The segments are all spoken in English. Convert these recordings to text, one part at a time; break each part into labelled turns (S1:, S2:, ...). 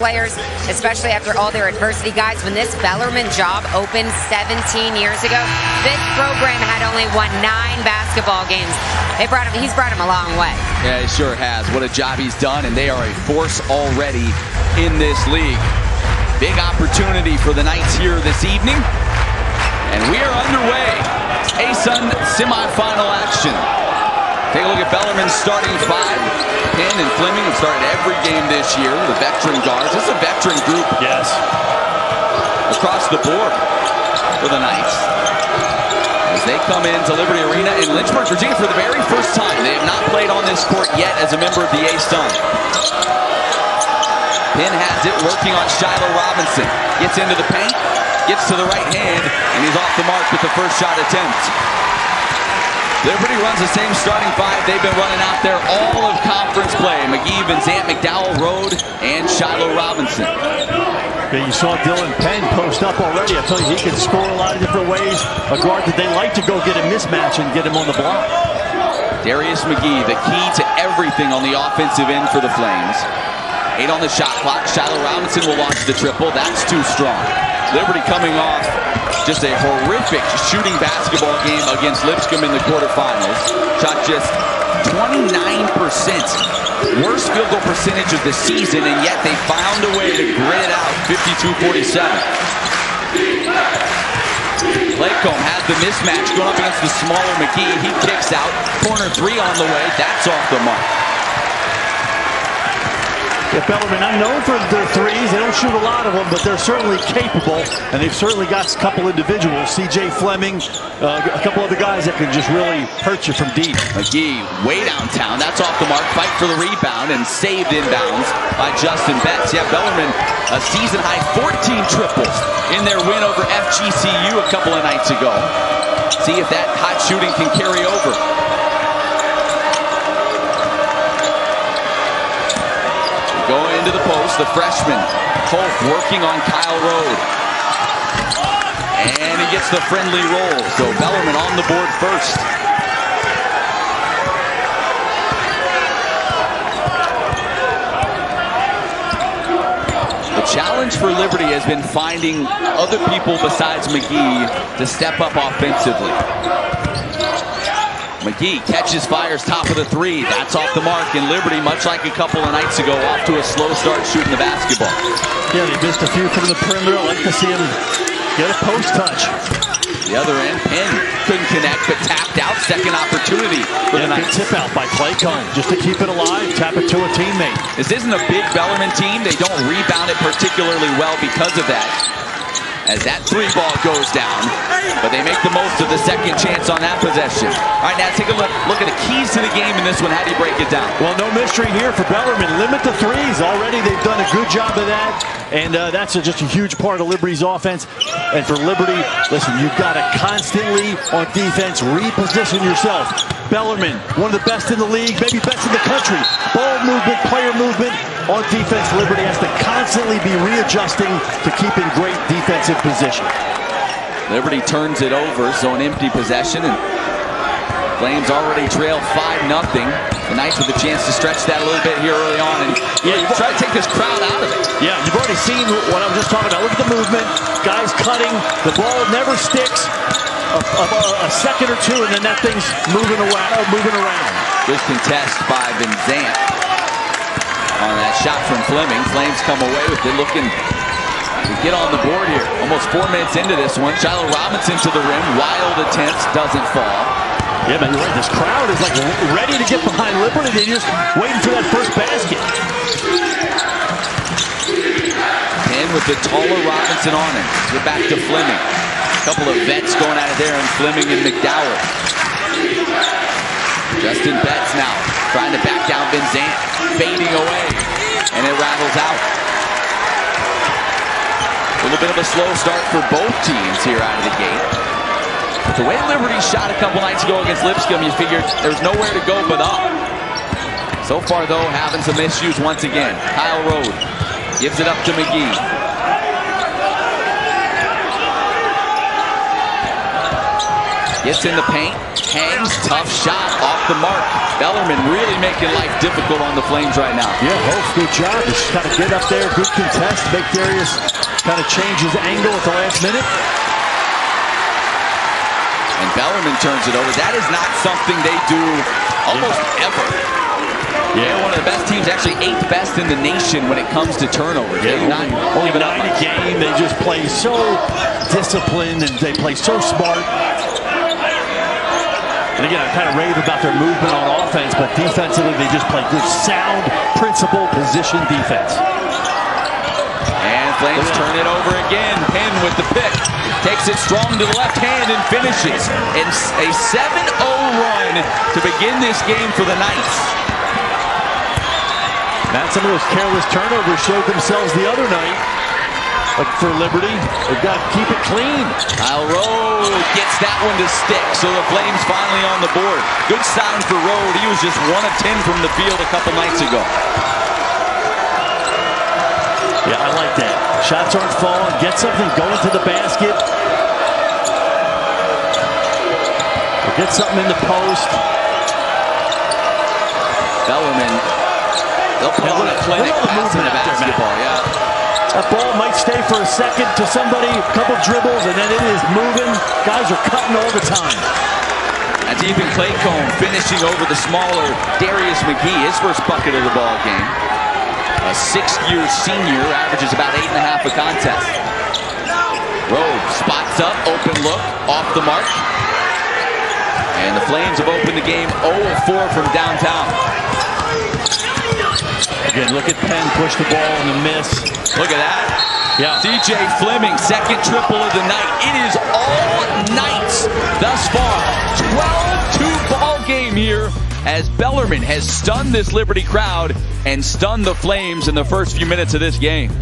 S1: players, especially after all their adversity. Guys, when this Bellarmine job opened 17 years ago, this program had only won 9 basketball games. He's brought him a long way.
S2: Yeah, he sure has. What a job he's done, and they are a force already in this league. Big opportunity for the Knights here this evening, and we are underway. ASUN semifinal action. Take a look at Bellarmine's starting 5. Penn and Fleming have started every game this year. The veteran guards. This is a veteran group.
S3: Yes.
S2: Across the board for the Knights. As they come into Liberty Arena in Lynchburg, Virginia for the very first time. They have not played on this court yet as a member of the ASUN. Penn has it, working on Shiloh Robinson. Gets into the paint, gets to the right hand, and he's off the mark with the first shot attempt. Liberty runs the same starting 5 they've been running out there all of conference play. McGee, Van Zandt, McDowell, Rode, and Shiloh Robinson.
S3: Yeah, you saw Dylan Penn post up already. I tell you, he can score a lot of different ways. A guard that they like to go get a mismatch and get him on the block.
S2: Darius McGee, the key to everything on the offensive end for the Flames. 8 on the shot clock. Shiloh Robinson will launch the triple. That's too strong. Liberty coming off just a horrific shooting basketball game against Lipscomb in the quarterfinals. Shot just 29%. Worst field goal percentage of the season, and yet they found a way to grit it out. 52-47. Claycomb has the mismatch going up against the smaller McGee. He kicks out. Corner 3 on the way. That's off the mark.
S3: Yeah, Bellarmine, I'm known for their threes. They don't shoot a lot of them, but they're certainly capable, and they've certainly got a couple individuals. C.J. Fleming, a couple other guys that can just really hurt you from deep.
S2: McGee way downtown. That's off the mark. Fight for the rebound and saved inbounds by Justin Betts. Yeah, Bellarmine, a season-high 14 triples in their win over FGCU a couple of nights ago. See if that hot shooting can carry over. Going into the post, the freshman, Holt working on Kyle Rode. And he gets the friendly roll. So Bellarmine on the board first. The challenge for Liberty has been finding other people besides McGee to step up offensively. McGee catches, fires, top of the 3. That's off the mark, and Liberty, much like a couple of nights ago, off to a slow start shooting the basketball.
S3: Yeah, they missed a few from the perimeter. I like to see him get a post touch.
S2: The other end, Penn couldn't connect, but tapped out. Second opportunity for the Knights.
S3: Good tip out by Claycomb, just to keep it alive, tap it to a teammate.
S2: This isn't a big Bellarmine team. They don't rebound it particularly well because of that. As that 3 ball goes down, but they make the most of the second chance on that possession. All right, now take a look at the keys to the game in this one. How do you break it down?
S3: Well, no mystery here for Bellarmine. Limit the 3s. Already they've done a good job of that, and that's just a huge part of Liberty's offense. And for Liberty, listen, you've got to constantly, on defense, reposition yourself. Bellarmine, one of the best in the league, maybe best in the country. Ball movement, player movement. On defense, Liberty has to constantly be readjusting to keep in great defensive position.
S2: Liberty turns it over, so an empty possession, and Flames already trail 5-0. The Knights with a chance to stretch that a little bit here early on, and try to take this crowd out of it.
S3: Yeah, you've already seen what I'm just talking about. Look at the movement. Guys cutting. The ball never sticks. A second or 2, and then that thing's moving around.
S2: Good contest by Van Zandt on that shot from Fleming. Flames come away with it, looking to get on the board here. Almost 4 minutes into this one. Shiloh Robinson to the rim. Wild attempts, doesn't fall.
S3: Yeah, man, you're right. This crowd is like ready to get behind Liberty. They're just waiting for that first basket.
S2: Penn with the taller Robinson on it. Get back to Fleming. A couple of vets going out of there, and Fleming and McDowell. Justin Betts now trying to back down Van Zandt, fading away, and it rattles out. A little bit of a slow start for both teams here out of the gate. But the way Liberty shot a couple nights ago against Lipscomb, you figured there's nowhere to go but up. So far, though, having some issues once again. Kyle Rode gives it up to McGee. Gets in the paint, hangs, tough shot off the mark. Bellarmine really making life difficult on the Flames right now.
S3: Yeah, Hope, good job. Just kind of get up there, good contest, make Darius kind of change his angle at the last minute.
S2: And Bellarmine turns it over. That is not something they do almost ever. Yeah, they're one of the best teams, actually 8th best in the nation when it comes to turnovers.
S3: Yeah, only 9 a game. They just play so disciplined and they play so smart. And again, I kind of rave about their movement on offense, but defensively they just play good, sound, principle, position defense.
S2: And Flames turn it over again. Penn with the pick. Takes it strong to the left hand and finishes. And a 7-0 run to begin this game for the Knights.
S3: Not some of those careless turnovers showed themselves the other night. Like for Liberty, they've got to keep it clean.
S2: Kyle Rode gets that one to stick, so the Flames finally on the board. Good sign for Rode. He was just 1 of 10 from the field a couple nights ago.
S3: Yeah, I like that. Shots aren't falling. Get something going to the basket. Or get something in the post.
S2: Bellarmine, they'll put on a clinic pass in the basketball, yeah.
S3: That ball might stay for a second to somebody, a couple dribbles, and then it is moving. Guys are cutting all the time.
S2: That's Ethan Claycomb finishing over the smaller Darius McGee, his first bucket of the ball game. A 6-year senior, averages about 8.5 a contest. Rode spots up, open look, off the mark. And the Flames have opened the game 0-4 from downtown.
S3: Again, look at Penn push the ball and the miss.
S2: Look at that.
S3: Yeah.
S2: DJ Fleming, second triple of the night. It is all Knights thus far. 12-2 ball game here as Bellarmine has stunned this Liberty crowd and stunned the Flames in the first few minutes of this game.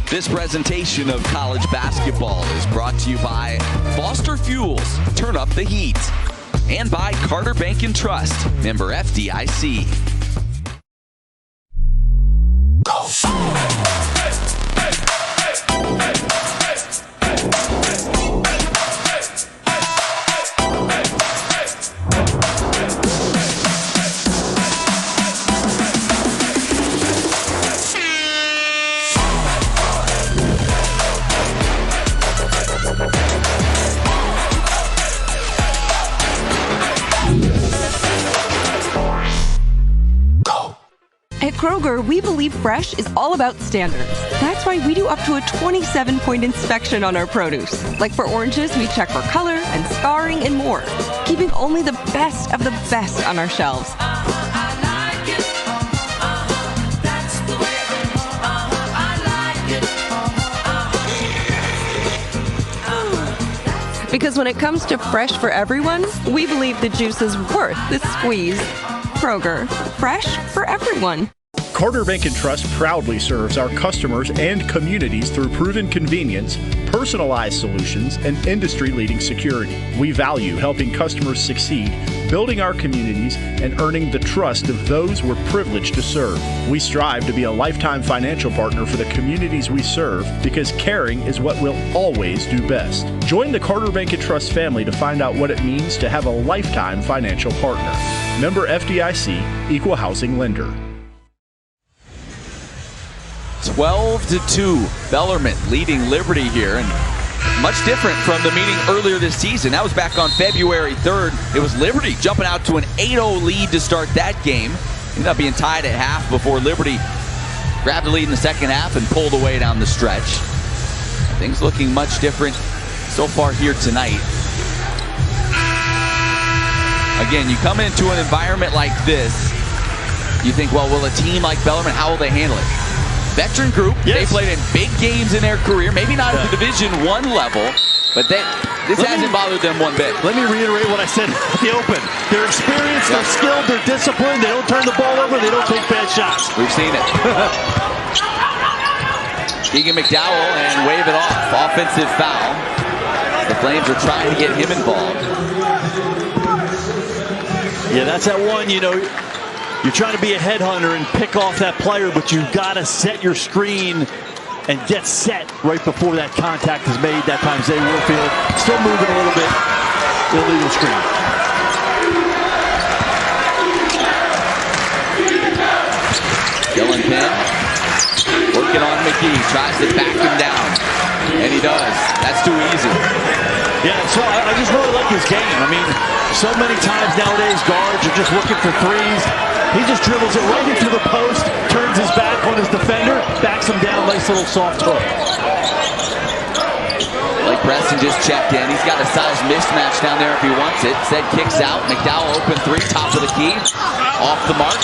S2: This presentation of college basketball is brought to you by Foster Fuels, turn up the heat, and by Carter Bank and Trust, member FDIC.
S4: At Kroger, we believe fresh is all about standards. That's why we do up to a 27-point inspection on our produce. Like for oranges, we check for color and scarring and more, keeping only the best of the best on our shelves. Because when it comes to fresh for everyone, we believe the juice is worth the squeeze. Kroger, fresh for everyone.
S5: Carter Bank and Trust proudly serves our customers and communities through proven convenience, personalized solutions, and industry-leading security. We value helping customers succeed, building our communities, and earning the trust of those we're privileged to serve. We strive to be a lifetime financial partner for the communities we serve because caring is what we'll always do best. Join the Carter Bank and Trust family to find out what it means to have a lifetime financial partner. Member FDIC, Equal Housing Lender.
S2: 12-2, Bellarmine leading Liberty here, and much different from the meeting earlier this season. That was back on February 3rd. It was Liberty jumping out to an 8-0 lead to start that game. Ended up being tied at half before Liberty grabbed the lead in the second half and pulled away down the stretch. Things looking much different so far here tonight. Again, you come into an environment like this, you think, well, will a team like Bellarmine, how will they handle it? Veteran group, yes. They played in big games in their career, maybe not at the Division I level, but this hasn't bothered them one bit.
S3: Let me reiterate what I said at the open. They're experienced, they're skilled, they're disciplined, they don't turn the ball over, they don't take bad shots.
S2: We've seen it. Keegan McDowell and wave it off. Offensive foul. The Flames are trying to get him involved.
S3: Yeah, that's that one, you know, you're trying to be a headhunter and pick off that player, but you've got to set your screen and gets set right before that contact is made. That time Zay Warfield still moving a little bit. Illegal screen.
S2: Dylan Penn working on McGee, tries to back him down, and he does. That's too easy.
S3: Yeah, so I just really like his game. I mean, so many times nowadays guards are just looking for threes. He just dribbles it right into the post, turns his back on his defender, backs him down, nice little soft hook.
S2: Blake Preston just checked in. He's got a size mismatch down there if he wants it. Said kicks out. McDowell open three, top of the key, off the mark.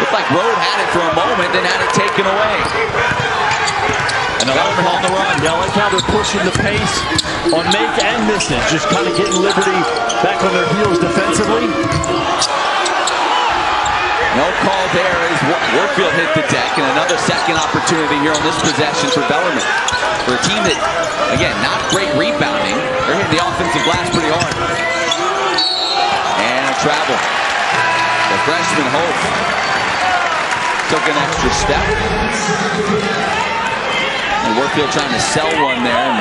S2: Looked like Rode had it for a moment, then had it taken away. And Bellarmine on the run.
S3: Yeah, I like how they're pushing the pace on make and missing. Just kind of getting Liberty back on their heels defensively.
S2: No call there as Warfield hit the deck, and another second opportunity here on this possession for Bellarmine. For a team that, again, not great rebounding. They're hitting the offensive glass pretty hard. And a travel. The freshman Hope took an extra step. And Warfield trying to sell one there and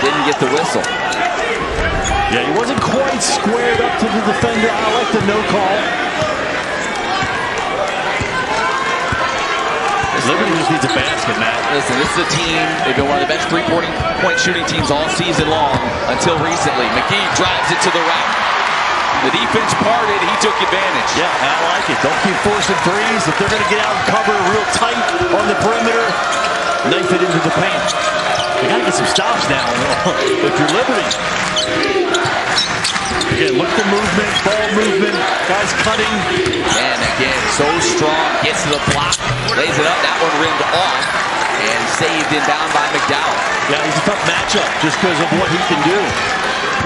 S2: didn't get the whistle.
S3: Yeah, he wasn't quite squared up to the defender. I like the no call. Liberty just needs a basket, Matt.
S2: Listen, this is a team, they've been one of the best three-point shooting teams all season long until recently. McGee drives it to the rack. The defense parted, he took advantage.
S3: Yeah, I like it. Don't keep forcing threes. If they're going to get out and cover real tight on the perimeter, knife it into the paint. You got to get some stops now if you're Liberty. Again, look at the movement, ball movement, guys cutting.
S2: And again, so strong, gets to the block, lays it up, that one rimmed off, and saved and down by McDowell.
S3: Yeah, he's a tough matchup just because of what he can do.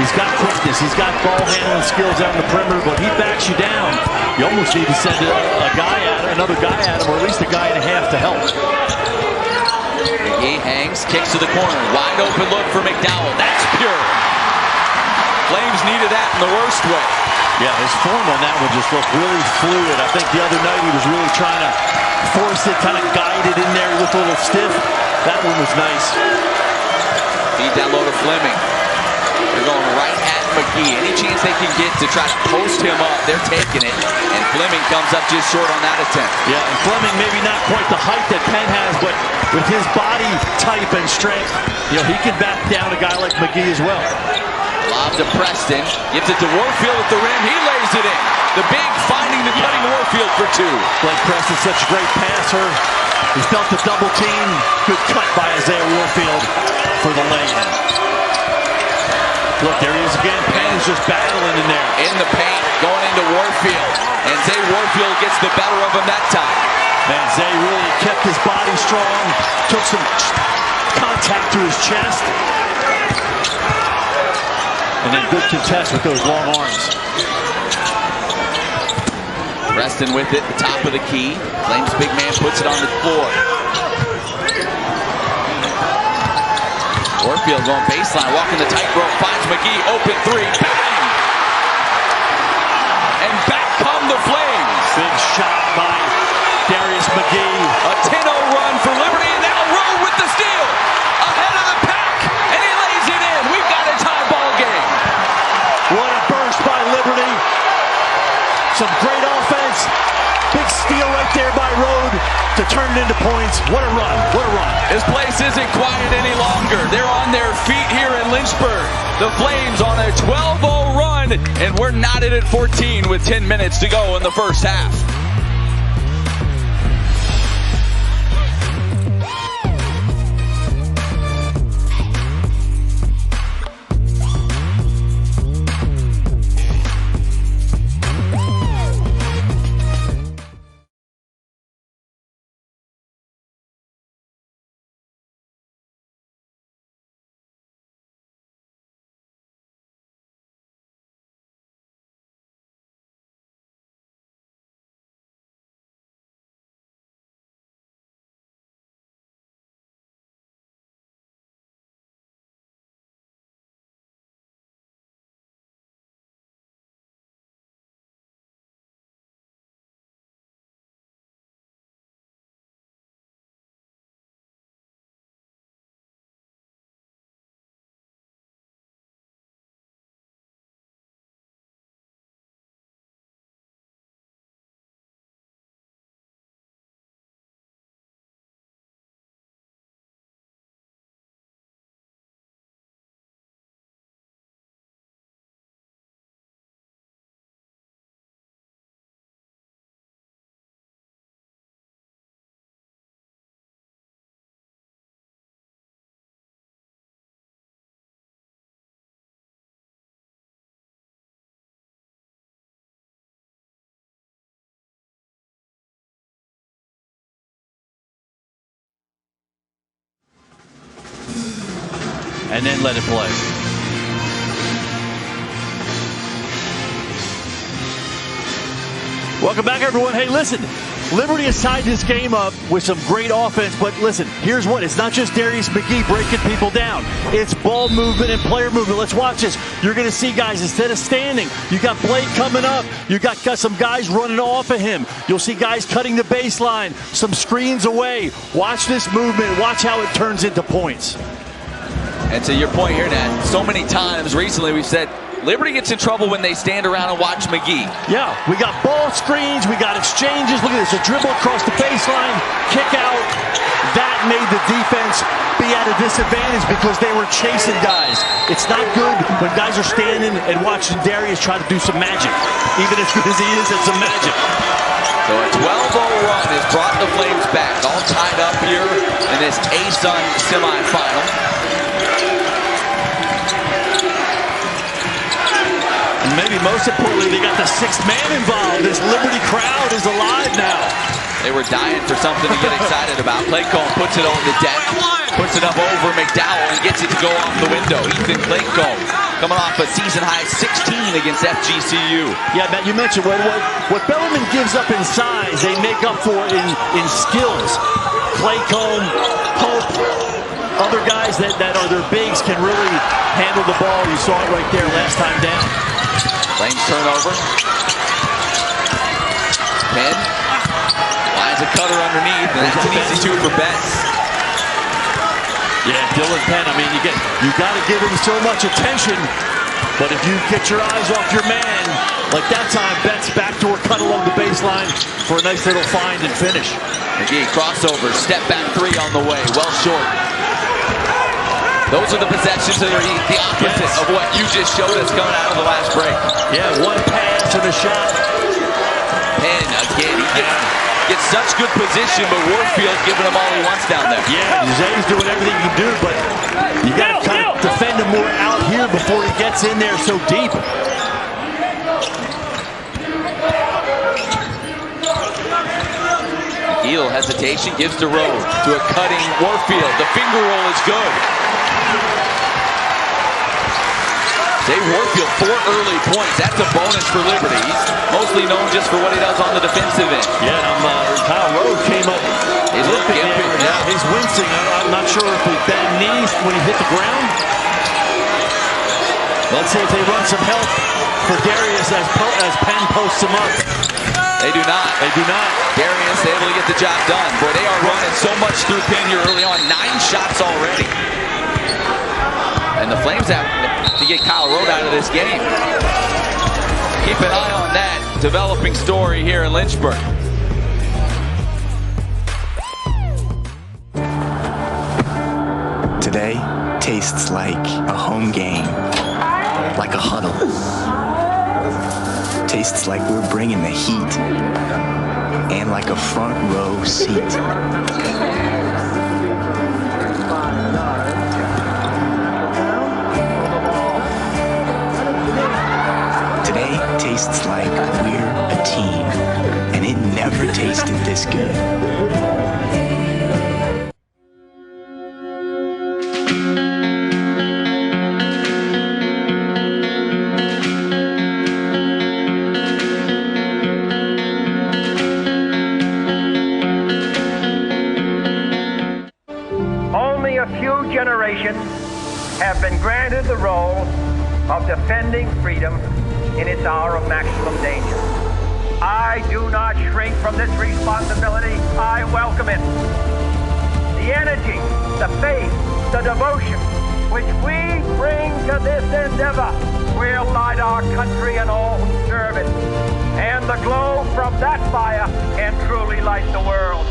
S3: He's got quickness, he's got ball handling skills out on the perimeter, but he backs you down. You almost need to send a guy at him, another guy at him, or at least a guy and a half to help.
S2: McGee hangs, kicks to the corner, wide open look for McDowell, that's pure. Flames needed that in the worst way.
S3: Yeah, his form on that one just looked really fluid. I think the other night he was really trying to force it, kind of guide it in there. He looked a little stiff. That one was nice.
S2: Feed down low to Fleming. They're going right at McGee. Any chance they can get to try to post him up, they're taking it. And Fleming comes up just short on that attempt.
S3: Yeah, and Fleming maybe not quite the height that Penn has, but with his body type and strength, you know, he can back down a guy like McGee as well.
S2: Lob to Preston, gives it to Warfield at the rim, he lays it in. The big finding the cutting Warfield for two.
S3: Blake Preston, such a great passer. He felt the double team. Good cut by Isaiah Warfield for the lay-in. Look, there he is again. Penn is just battling in there.
S2: In the paint, going into Warfield. And Zay Warfield gets the better of him that time.
S3: Man, Zay really kept his body strong, took some contact to his chest. And then good contest with those long arms.
S2: Preston with it, the top of the key. Flames big man puts it on the floor. Warfield going baseline, walking the tightrope, finds McGee, open three, bang! And back come the Flames.
S3: Big shot by Darius McGee.
S2: A 10-0 run for Liberty, and now Rode with the steal. Ahead of the pack, and he lays it in. We've got a tie ball game.
S3: What a burst by Liberty. Some great offense. Big steal right there by Rode to turn it into points. What a run. What a run.
S2: This place isn't quiet any longer. They're on their feet here in Lynchburg. The Flames on a 12-0 run, and we're knotted at 14 with 10 minutes to go in the first half.
S3: and then let it play. Welcome back, everyone. Hey, listen, Liberty has tied this game up with some great offense, but listen, here's what. It's not just Darius McGee breaking people down. It's ball movement and player movement. Let's watch this. You're going to see guys, instead of standing, you got Blake coming up. You got some guys running off of him. You'll see guys cutting the baseline, some screens away. Watch this movement. Watch how it turns into points.
S2: And to your point here, Nat, so many times recently we've said Liberty gets in trouble when they stand around and watch McGee.
S3: Yeah, we got ball screens, we got exchanges. Look at this, a dribble across the baseline, kick out. That made the defense be at a disadvantage because they were chasing guys. It's not good when guys are standing and watching Darius try to do some magic, even as good as he is at some magic.
S2: So a 12-0 run has brought the Flames back, all tied up here in this A-Sun semifinal.
S3: And maybe most importantly, they got the sixth man involved. This Liberty crowd is alive now.
S2: They were dying for something to get excited about. Claycomb puts it on the deck, puts it up over McDowell and gets it to go off the window. Ethan Claycomb coming off a season-high 16 against FGCU.
S3: Yeah, Matt, you mentioned what Bellarmine gives up in size, they make up for in skills. Claycomb, Pope, other guys that are their bigs can really handle the ball. You saw it right there last time down.
S2: Flames turnover. Penn lines a cutter underneath, and that's an easy two for Betts.
S3: Yeah, Dylan Penn, I mean, you got to give him so much attention, but if you get your eyes off your man, like that time, Betts backdoor cut along the baseline for a nice little find and finish.
S2: McGee crossover, step back three on the way, well short. Those are the possessions that are the opposite of what you just showed us coming out of the last break.
S3: Yeah, one pass and a shot.
S2: Penn again, he gets such good position, but Warfield giving him all he wants down there.
S3: Yeah, Zay's doing everything he can do, but you got to kind of defend him more out here before he gets in there so deep.
S2: Heel hesitation, gives to Rowe, to a cutting Warfield. The finger roll is good. Jay Warfield, 4 early points. That's a bonus for Liberty. He's mostly known just for what he does on the defensive end.
S3: Yeah, Kyle Rowe came up.
S2: He's looking
S3: yeah, he's wincing. I'm not sure if he bent knees when he hit the ground. Let's see if they run some help for Darius as Penn posts him up.
S2: They do not.
S3: They do not.
S2: Darius able to get the job done. Boy, they are running so much through Penn here early on. 9 shots already. And the Flames have to get Kyle Rowe out of this game. Keep an eye on that developing story here in Lynchburg.
S6: Today tastes like a home game, like a huddle. Tastes like we're bringing the heat, and like a front row seat. Today tastes like we're a team, and it never tasted this good.
S7: Only a few generations have been granted the role of defending freedom in its hour of maximum danger. I do not shrink from this responsibility. I welcome it. The energy, the faith, the devotion which we bring to this endeavor will light our country and all who serve it. And the glow from that fire can truly light the world.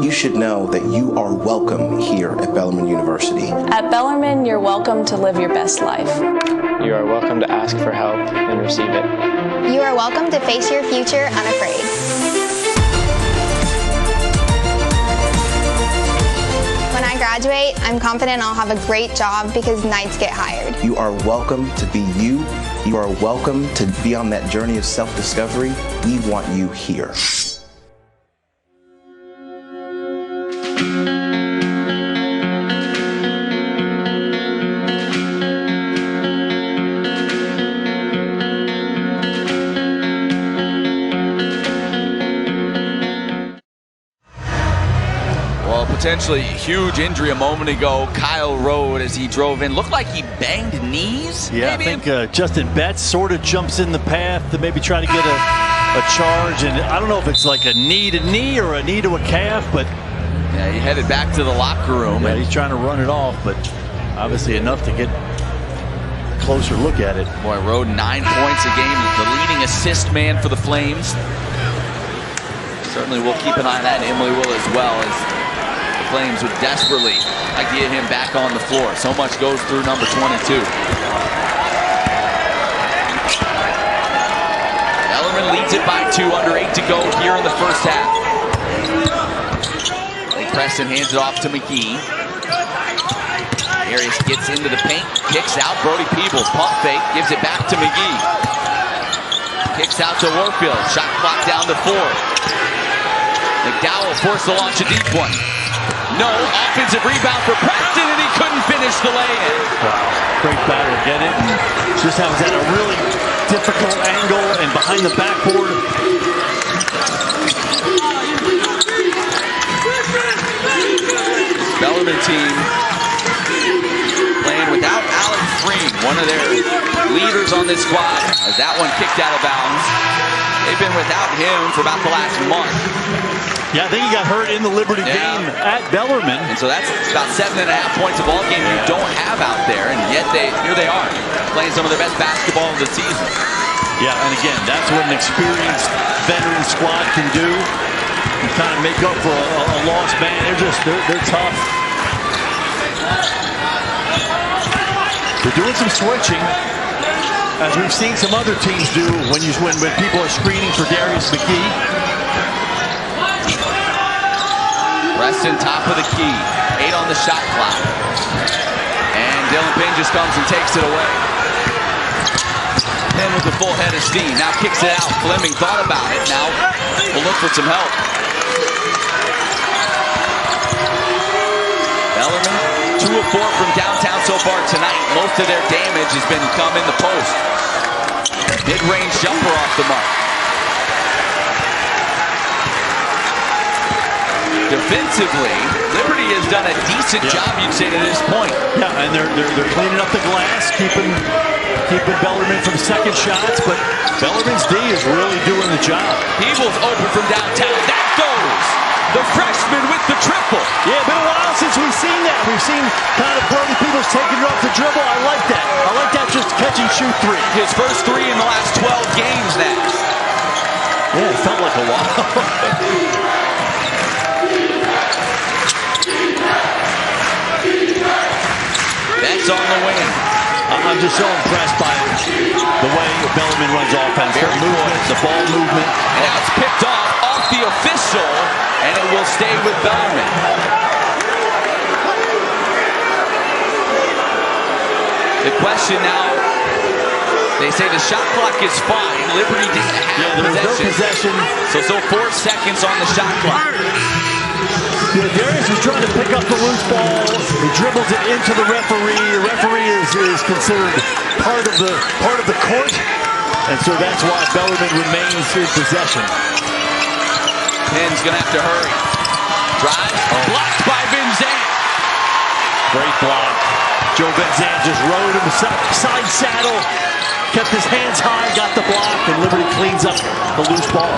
S8: You should know that you are welcome here at Bellarmine University.
S9: At Bellarmine, you're welcome to live your best life.
S10: You are welcome to ask for help and receive it.
S11: You are welcome to face your future unafraid. When I graduate, I'm confident I'll have a great job because Knights get hired.
S8: You are welcome to be you. You are welcome to be on that journey of self-discovery. We want you here.
S2: potentially huge injury a moment ago. Kyle Rode, as he drove in, looked like he banged knees.
S3: Yeah,
S2: maybe?
S3: I think Justin Betts sort of jumps in the path to maybe try to get a charge. And I don't know if it's like a knee to knee or a knee to a calf, but
S2: yeah, he headed back to the locker room.
S3: Yeah, he's trying to run it off, but obviously enough to get a closer look at it.
S2: Boy, Rode 9 points a game, the leading assist man for the Flames. Certainly we'll keep an eye on that, and Emily will as well, as the Flames would desperately like to get him back on the floor. So much goes through number 22. Bellarmine leads it by 2, under 8 to go here in the first half. Preston hands it off to McGee. Arias gets into the paint, kicks out. Brody Peebles, pump fake, gives it back to McGee. Kicks out to Warfield. Shot clock down to 4. McDowell forced to launch a deep one. No, offensive rebound for Preston, and he couldn't finish the lay-in.
S3: Wow, great battle, get it. And just was at a really difficult angle and behind the backboard.
S2: Bellarmine team playing without Alex Green, one of their leaders on this squad, as that one kicked out of bounds. They've been without him for about the last month.
S3: Yeah, I think he got hurt in the Liberty game at Bellarmine.
S2: And so that's about 7.5 points a ball game you don't have out there, and yet here they are, playing some of their best basketball of the season.
S3: Yeah, and again, that's what an experienced veteran squad can do. You kind of make up for a lost man. They're tough. They're doing some switching, as we've seen some other teams do when people are screening for Darius McGee.
S2: Preston top of the key, 8 on the shot clock. And Dylan Penn just comes and takes it away. Penn with a full head of steam, now kicks it out. Fleming thought about it, now we'll look for some help. Bellarmine, 2 of 4 from downtown so far tonight. Most of their damage has been come in the post. Mid-range jumper off the mark. Defensively, Liberty has done a decent job, you'd say, to this point.
S3: Yeah, and they're cleaning up the glass, keeping Bellarmine from second shots, but Bellarmine's D is really doing the job.
S2: Peebles open from downtown. That goes! The freshman with the triple.
S3: Yeah, been a while since we've seen that. We've seen kind of Brody Peebles taking it off the dribble. I like that. I like that, just catch and shoot 3.
S2: His first 3 in the last 12 games now.
S3: Yeah, it felt like a while.
S2: That's on the wing.
S3: I'm just so impressed by the way Bellarmine runs offense.
S2: Very
S3: movement, the ball movement.
S2: And now it's picked off the official, and it will stay with Bellarmine. The question now, they say the shot clock is fine. Liberty didn't have possession. So 4 seconds on the shot clock.
S3: Yeah, Darius is trying to pick up the loose ball. He dribbles it into the referee. The referee is considered part of the court, and so that's why Bellarmine remains in possession.
S2: Penn's gonna have to hurry. Drives, blocked by Vincent.
S3: Great block. Joe Vincent just rode him side saddle, kept his hands high, got the block, and Liberty cleans up the loose ball.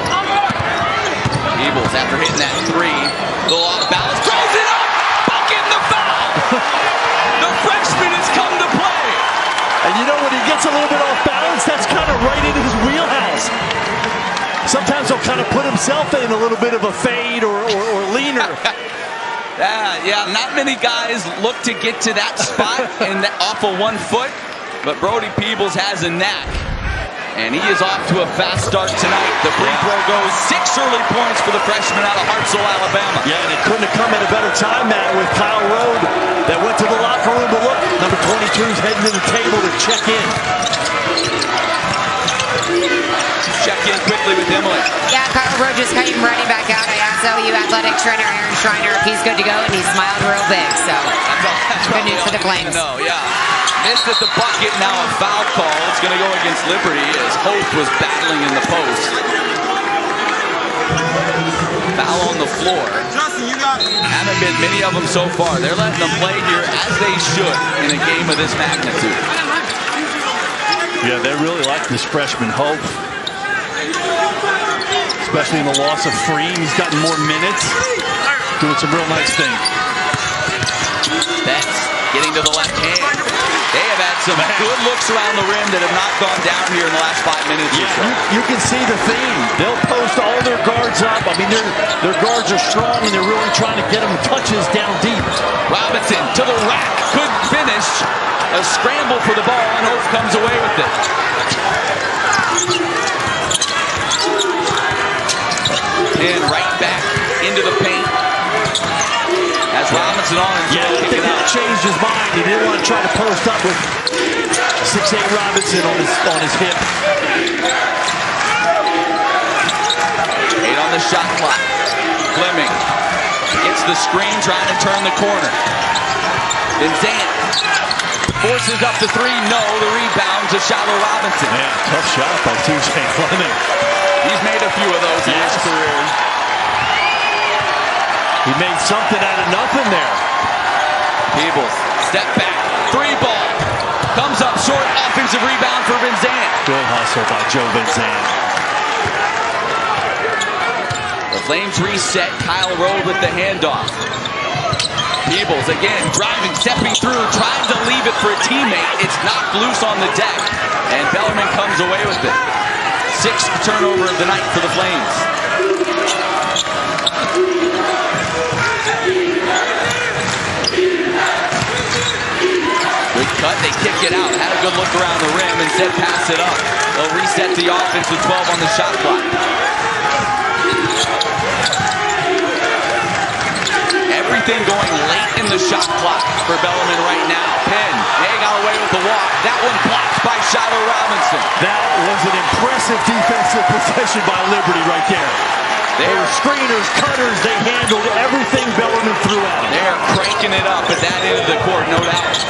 S2: Peebles, after hitting that 3, a little off balance, throws it up, bucket the foul. The freshman has come to play.
S3: And you know, when he gets a little bit off balance, that's kind of right into his wheelhouse. Sometimes he'll kind of put himself in a little bit of a fade or leaner.
S2: Yeah, not many guys look to get to that spot and off of 1 foot, but Brody Peebles has a knack. And he is off to a fast start tonight. The free throw goes, 6 early points for the freshman out of Hartselle, Alabama.
S3: Yeah, and it couldn't have come at a better time, Matt, with Kyle Rode that went to the locker room. But look, number 22 is heading to the table to check in.
S2: Check in quickly with Emily.
S1: Yeah, Kyle Rode just came running back out. I asked OU athletic trainer Aaron Schreiner if he's good to go, and he smiled real big. So
S2: that's
S1: good news for the Flames.
S2: No, yeah. Missed at the bucket, now a foul call. It's going to go against Liberty as Hope was battling in the post. Foul on the floor. Haven't been many of them so far. They're letting them play here as they should in a game of this magnitude.
S3: Yeah, they really like this freshman Hope. Especially in the loss of Freem. He's gotten more minutes. Doing some real nice things.
S2: Betts getting to the left hand. They have had some good looks around the rim that have not gone down here in the last 5 minutes or so.
S3: You can see the theme. They'll post all their guards up. I mean, their guards are strong, and they're really trying to get them touches down deep.
S2: Robinson to the rack. Couldn't finish. A scramble for the ball, and Hope comes away with it. And right back into the paint. As Robinson on and
S3: I think he changed his mind. He didn't want to try to post up with 6'8" Robinson on his hip.
S2: 8 on the shot clock. Fleming gets the screen, trying to turn the corner. Then Zant forces up the 3. No, the rebound to Shallow Robinson.
S3: Man, tough shot by TJ Fleming.
S2: He's made a few of those in his career.
S3: He made something out of nothing there.
S2: Peebles, step back, 3 ball. Comes up short, offensive rebound for Van Zandt.
S3: Good hustle by Joe Van Zandt.
S2: The Flames reset, Kyle Rowe with the handoff. Peebles again, driving, stepping through, trying to leave it for a teammate. It's knocked loose on the deck, and Bellarmine comes away with it. 6th turnover of the night for the Flames. Good cut, they kick it out. Had a good look around the rim, instead pass it up. They'll reset the offense with 12 on the shot clock. Everything going late in the shot clock for Bellarmine right now. Penn, they got away with the walk. That one blocked by Shiloh Robinson.
S3: That was an impressive defensive possession by Liberty right there. They were screeners, cutters, they handled everything Bellarmine threw out.
S2: They are cranking it up at that end of the court, no doubt.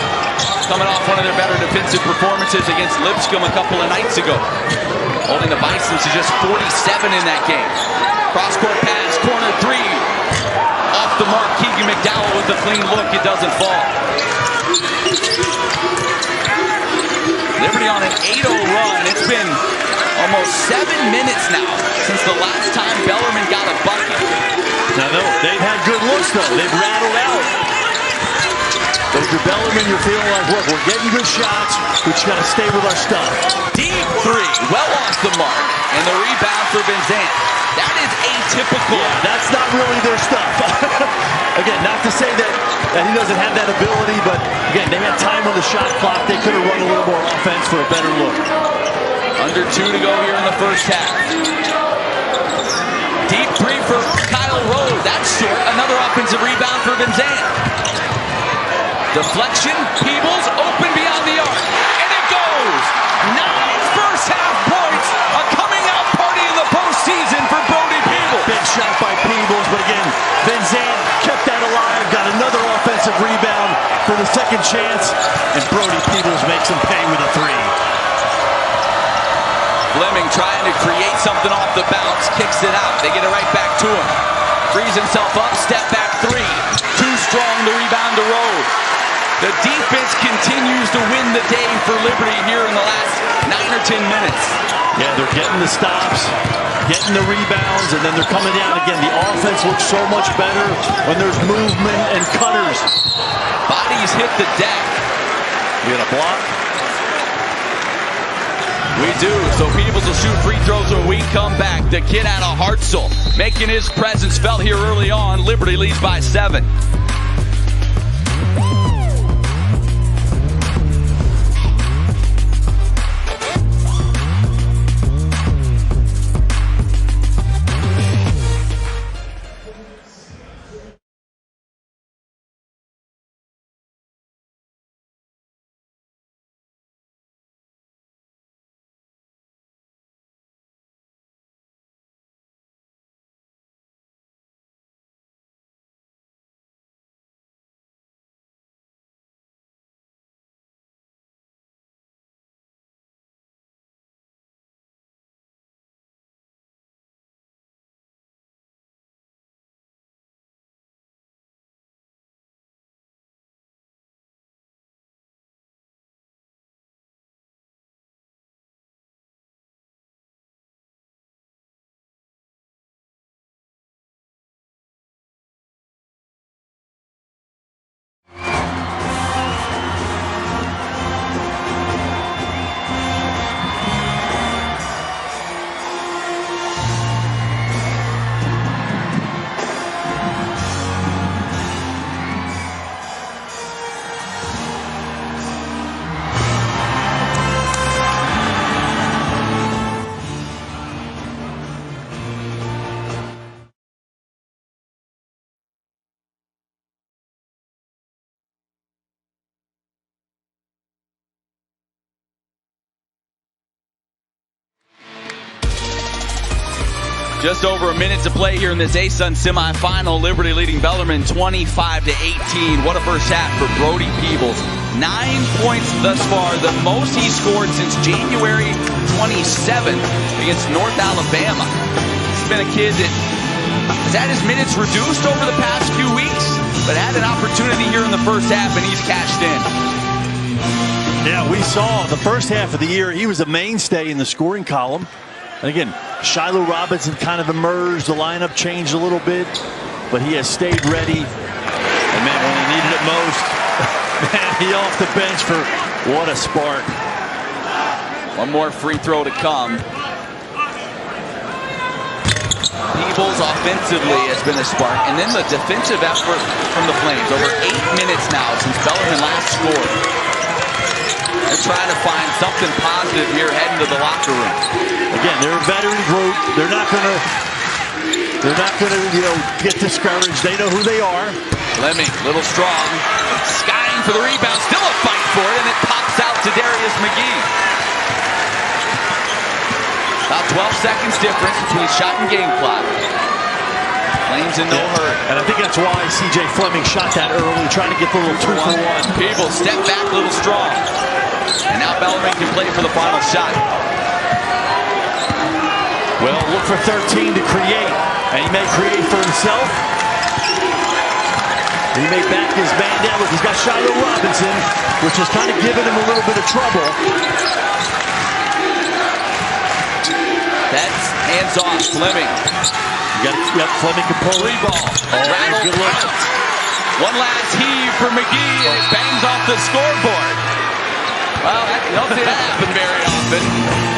S2: Coming off one of their better defensive performances against Lipscomb a couple of nights ago. Holding the Bisons to just 47 in that game. Cross-court pass, corner 3. Off the mark, Keegan McDowell with the clean look. It doesn't fall. Liberty on an 8-0 run. It's been almost 7 minutes now since the last time Bellarmine got a bucket.
S3: Now, they've had good looks, though. They've rattled out. But if you're Bellarmine, you're feeling like, look, we're getting good shots. We just got to stay with our stuff.
S2: Deep 3, well off the mark. And the rebound for Van Zandt. That is atypical.
S3: Yeah, that's not really their stuff. Again, not to say that he doesn't have that ability, but again, they had time on the shot clock. They could have run a little more offense for a better look.
S2: Under 2 to go here in the first half. Deep 3 for Kyle Rowe. That's short. Another offensive rebound for Van Zandt. Deflection. Peebles open beyond the arc. And it goes. 9 first half points. A coming out party in the postseason for Brody Peebles.
S3: Big shot by Peebles, but again, Van Zandt kept that alive. Got another offensive rebound for the second chance. And Brody Peebles makes him pay with a 3.
S2: Fleming trying to create something off the bounce. Kicks it out. They get it right back to him. Frees himself up. Step back 3. Too strong to rebound to Rowe. The defense continues to win the day for Liberty here in the last 9 or 10 minutes.
S3: Yeah, they're getting the stops, getting the rebounds, and then they're coming down again. The offense looks so much better when there's movement and cutters.
S2: Bodies hit the deck.
S3: We got a block.
S2: We do. So Peebles will shoot free throws when we come back. The kid out of Hartzell making his presence felt here early on. Liberty leads by 7. Just over a minute to play here in this ASUN semifinal. Liberty leading Bellarmine 25-18. What a first half for Brody Peebles. 9 points thus far, the most he's scored since January 27th against North Alabama. He's been a kid that has had his minutes reduced over the past few weeks, but had an opportunity here in the first half, and he's cashed in.
S3: Yeah, we saw the first half of the year, he was a mainstay in the scoring column. And again, Shiloh Robinson kind of emerged. The lineup changed a little bit, but he has stayed ready. And man, when he needed it most, man, he off the bench for what a spark.
S2: One more free throw to come. Peebles offensively has been a spark, and then the defensive effort from the Flames. Over 8 minutes now since Bellarmine last scored. They're trying to find something positive here heading to the locker room.
S3: Again, they're a veteran group. They're not gonna, get discouraged. They know who they are.
S2: Fleming, little strong, skying for the rebound. Still a fight for it, and it pops out to Darius McGee. About 12 seconds difference between shot and game clock. Flames in no hurry.
S3: And I think that's why C.J. Fleming shot that early, trying to get the little 2-for-1.
S2: Peebles step back, a little strong. And now Bellarmine can play for the final shot.
S3: Well, look for 13 to create. And he may create for himself. He may back his man down. Look, he's got Shiloh Robinson, which has kind of given him a little bit of trouble.
S2: That's hands off, Fleming.
S3: Yep, Fleming can pull.
S2: Free ball. Rattled out. One last heave for McGee, and it bangs off the scoreboard. Well, you don't see that happen very often.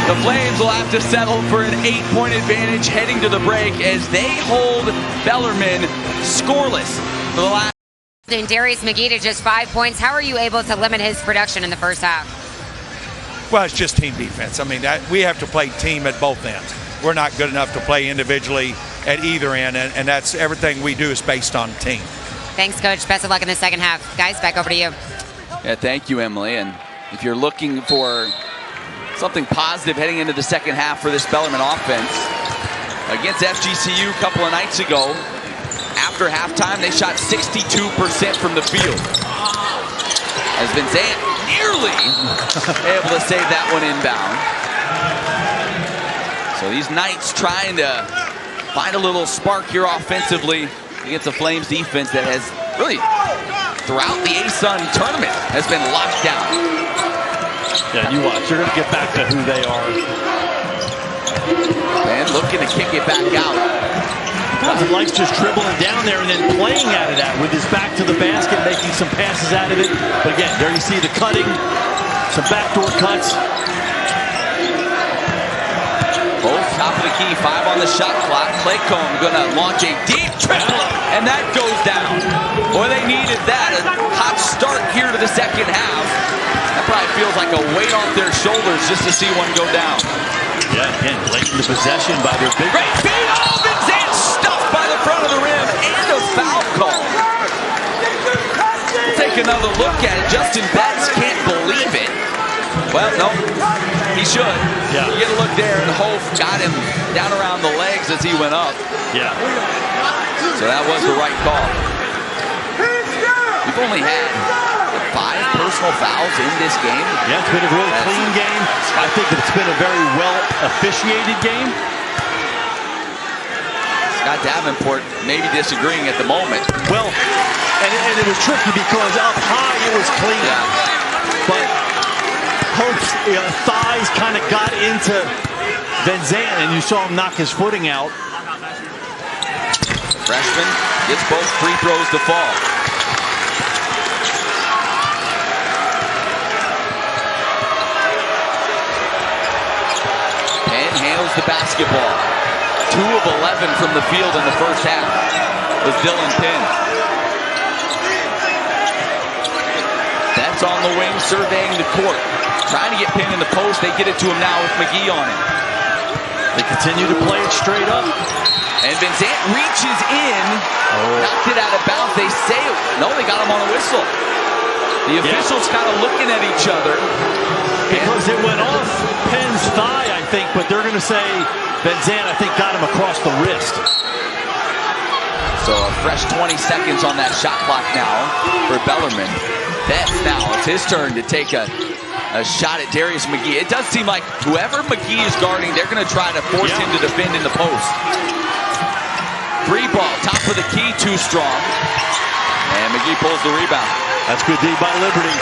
S2: The Flames will have to settle for an 8-point advantage heading to the break as they hold Bellarmine scoreless for the last.
S1: And Darius McGee to just 5 points. How are you able to limit his production in the first half?
S12: Well, it's just team defense. I mean, we have to play team at both ends. We're not good enough to play individually at either end, and that's everything we do is based on team.
S1: Thanks, Coach. Best of luck in the second half. Guys, back over to you.
S2: Yeah, thank you, Emily. And if you're looking for something positive heading into the second half for this Bellarmine offense, against FGCU a couple of nights ago, after halftime, they shot 62% from the field. As Vincent nearly able to save that one inbound. So these Knights trying to find a little spark here offensively against the Flames defense that has really, throughout the ASUN tournament, has been locked down.
S3: Yeah, you watch. They're going to get back to who they are.
S2: And looking to kick it back out.
S3: He likes just dribbling down there and then playing out of that with his back to the basket, making some passes out of it. But again, there you see the cutting, some backdoor cuts.
S2: Both top of the key, 5 on the shot clock. Claycomb gonna launch a deep triple, and that goes down. Boy, they needed that. A hot start here to the second half. That probably feels like a weight off their shoulders just to see one go down.
S3: Yeah, again, late in the possession by their big.
S2: Great feed! Oh, Vincent stuffed by the front of the rim, and a foul call. We'll take another look at it. Justin Betts can't believe it. Well, no, he should.
S3: Yeah.
S2: You get a look there, and Hof got him down around the legs as he went up.
S3: Yeah.
S2: So that was the right call. We've only had 5 personal fouls in this game.
S3: Yeah, it's been a really clean game. I think it's been a very well officiated game.
S2: Scott Davenport maybe disagreeing at the moment.
S3: Well, and it was tricky because up high it was clean.
S2: Yeah.
S3: But Hope's thighs kind of got into Vincent, and you saw him knock his footing out.
S2: Freshman gets both free throws to fall. Penn handles the basketball. 2 of 11 from the field in the first half was Dylan Penn. That's on the wing, surveying the court. Trying to get Penn in the post. They get it to him now with McGee on it.
S3: They continue to play it straight up.
S2: And Vincent reaches in, knocked it out of bounds. They say, no, they got him on a whistle. The officials kind of looking at each other.
S3: Because it went off Penn's thigh, I think, but they're going to say Benzan, I think, got him across the wrist.
S2: So a fresh 20 seconds on that shot clock now for Bellarmine. Betts now, it's his turn to take a shot at Darius McGee. It does seem like whoever McGee is guarding, they're going to try to force him to defend in the post. Free ball, top of the key, too strong. And McGee pulls the rebound.
S3: That's good D by Liberty.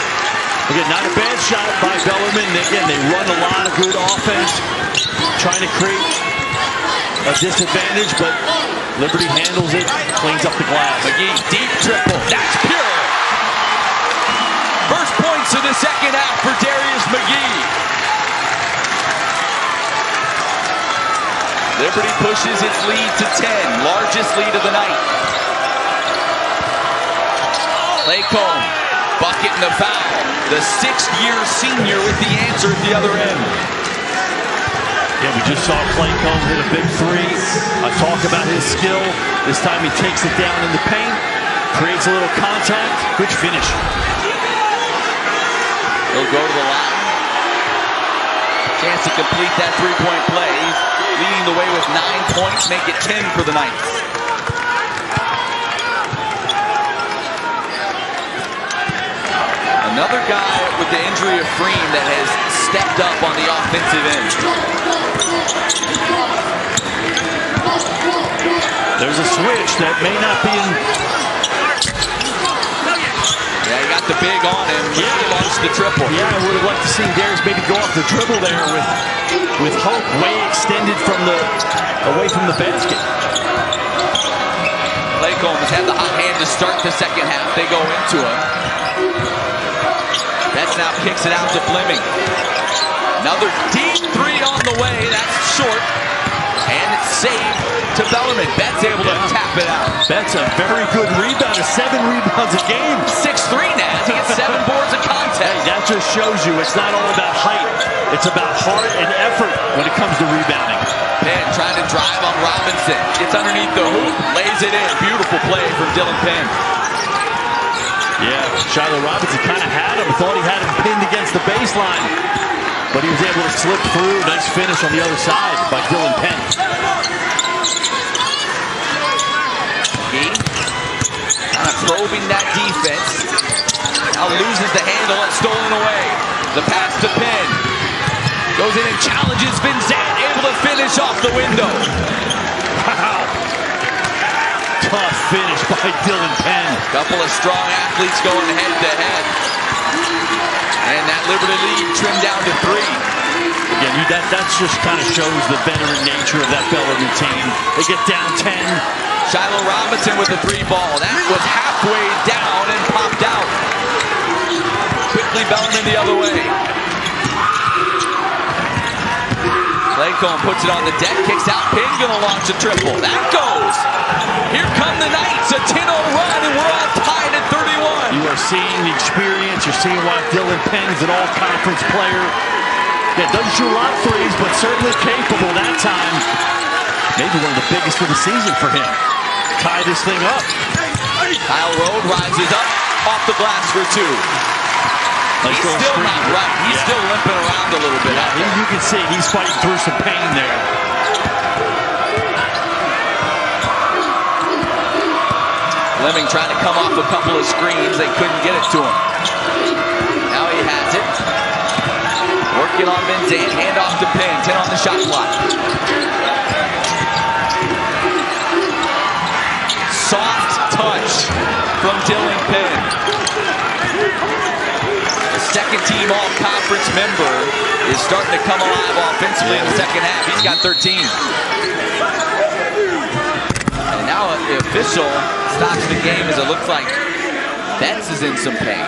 S3: Again, not a bad shot by Bellarmine. Again, they run a lot of good offense, trying to create a disadvantage, but Liberty handles it, cleans up the glass.
S2: McGee, deep triple. That's pure. First points of the second half for Darius McGee. Liberty pushes its lead to 10, largest lead of the night. Laycomb, bucket and the foul. The sixth-year senior with the answer at the other end.
S3: Yeah, we just saw Laycomb hit a big three. Talk about his skill. This time he takes it down in the paint, creates a little contact. Good finish.
S2: He'll go to the line. Chance to complete that three-point play. He's leading the way with 9 points, make it 10 for the night. Another guy with the injury of Freem that has stepped up on the offensive end.
S3: There's a switch that may not be in.
S2: Yeah, he got the big on him. He launched the triple.
S3: Yeah, I would have liked to see Darius maybe go off the dribble there with Hope way extended from away from the basket.
S2: Laycomb has had the hot hand to start the second half. They go into him. Betts now kicks it out to Fleming. Another deep three on the way. That's short. And it's saved to Bellarmine. Betts able to tap it out.
S3: Betts a very good rebounder. 7 rebounds a game.
S2: 6'3" now. He gets 7 boards of contact.
S3: Hey, that just shows you it's not all about height. It's about heart and effort when it comes to rebounding.
S2: Penn trying to drive on Robinson. Gets underneath the hoop. Lays it in. Beautiful play from Dylan Penn.
S3: Yeah, Shiloh Robinson kind of had him. Thought he had him pinned against the baseline. But he was able to slip through. Nice finish on the other side by Dylan Penn.
S2: McGee kind of probing that defense. Now loses the handle and stolen away. The pass to Penn. Goes in and challenges Benzan. Able to finish off the window.
S3: Wow. Tough finish by Dylan Penn.
S2: Couple of strong athletes going head to head. And that Liberty lead trimmed down to 3.
S3: Again, that just kind of shows the veteran nature of that Bellarmine team. They get down 10.
S2: Shiloh Robinson with the 3 ball. That was halfway down and popped out. Quickly Bellarmine the other way. Laycomb puts it on the deck, kicks out. Penn gonna launch a triple. That goes. Here come the Knights, a 10-0 run, and we're all tied at 31.
S3: You are seeing the experience. You're seeing why Dylan Penn's an all-conference player. Yeah, doesn't shoot a lot of threes, but certainly capable that time. Maybe one of the biggest of the season for him. Tie this thing up.
S2: Kyle Rode rises up, off the glass for 2. He's still not right. He's still limping around a little bit.
S3: You can see he's fighting through some pain there.
S2: Fleming trying to come off a couple of screens. They couldn't get it to him. Now he has it. Working on Benzan. Hand off to Penn. 10 on the shot clock. Soft touch from Dylan Penn. Second-team all-conference member is starting to come alive offensively in the second half. He's got 13. And now the official stops the game as it looks like Betts is in some pain.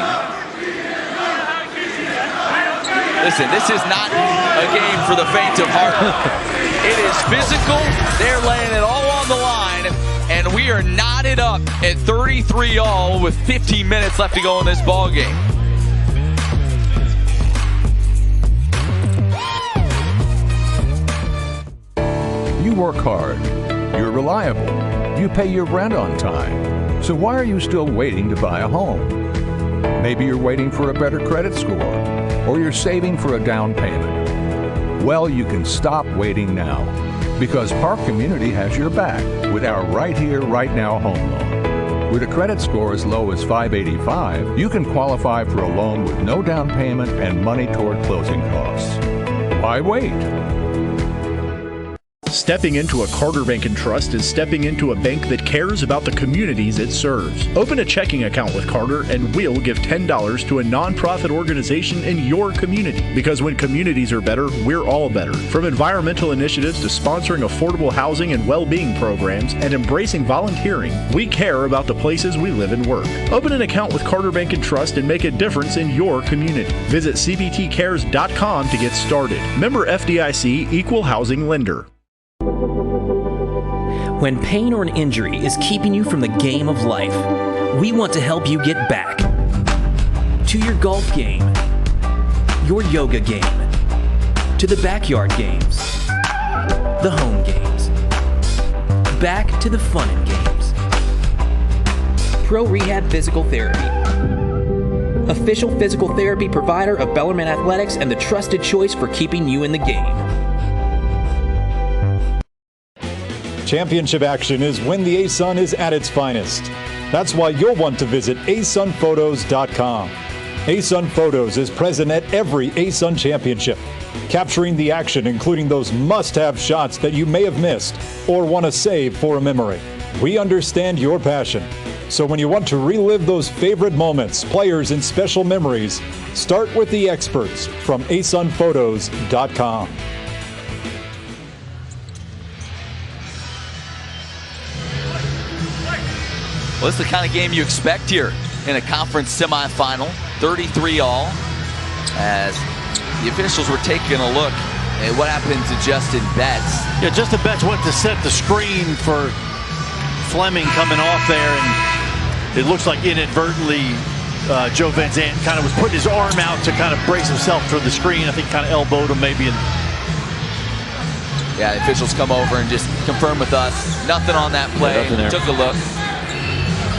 S2: Listen, this is not a game for the faint of heart. It is physical. They're laying it all on the line. And we are knotted up at 33-all with 15 minutes left to go in this ball game.
S13: You work hard, you're reliable, you pay your rent on time. So why are you still waiting to buy a home? Maybe you're waiting for a better credit score, or you're saving for a down payment. Well, you can stop waiting now, because Park Community has your back with our Right Here, Right Now home loan. With a credit score as low as 585, you can qualify for a loan with no down payment and money toward closing costs. Why wait?
S5: Stepping into a Carter Bank and Trust is stepping into a bank that cares about the communities it serves. Open a checking account with Carter and we'll give $10 to a nonprofit organization in your community. Because when communities are better, we're all better. From environmental initiatives to sponsoring affordable housing and well-being programs and embracing volunteering, we care about the places we live and work. Open an account with Carter Bank and Trust and make a difference in your community. Visit cbtcares.com to get started. Member FDIC, Equal Housing Lender.
S14: When pain or an injury is keeping you from the game of life, we want to help you get back to your golf game, your yoga game, to the backyard games, the home games, back to the fun and games. Pro Rehab Physical Therapy, official physical therapy provider of Bellarmine Athletics and the trusted choice for keeping you in the game.
S15: Championship action is when the ASUN is at its finest. That's why you'll want to visit asunphotos.com. ASUN Photos is present at every ASUN championship, capturing the action, including those must-have shots that you may have missed or want to save for a memory. We understand your passion, so when you want to relive those favorite moments, players, and special memories, start with the experts from asunphotos.com.
S2: Well, this is the kind of game you expect here in a conference semifinal, 33-all, as the officials were taking a look at what happened to Justin Betts.
S3: Yeah, Justin Betts went to set the screen for Fleming coming off there, and it looks like inadvertently Joe Van Zandt kind of was putting his arm out to kind of brace himself for the screen. I think kind of elbowed him maybe.
S2: Yeah, the officials come over and just confirm with us, nothing on that play.
S3: Yeah,
S2: took a look.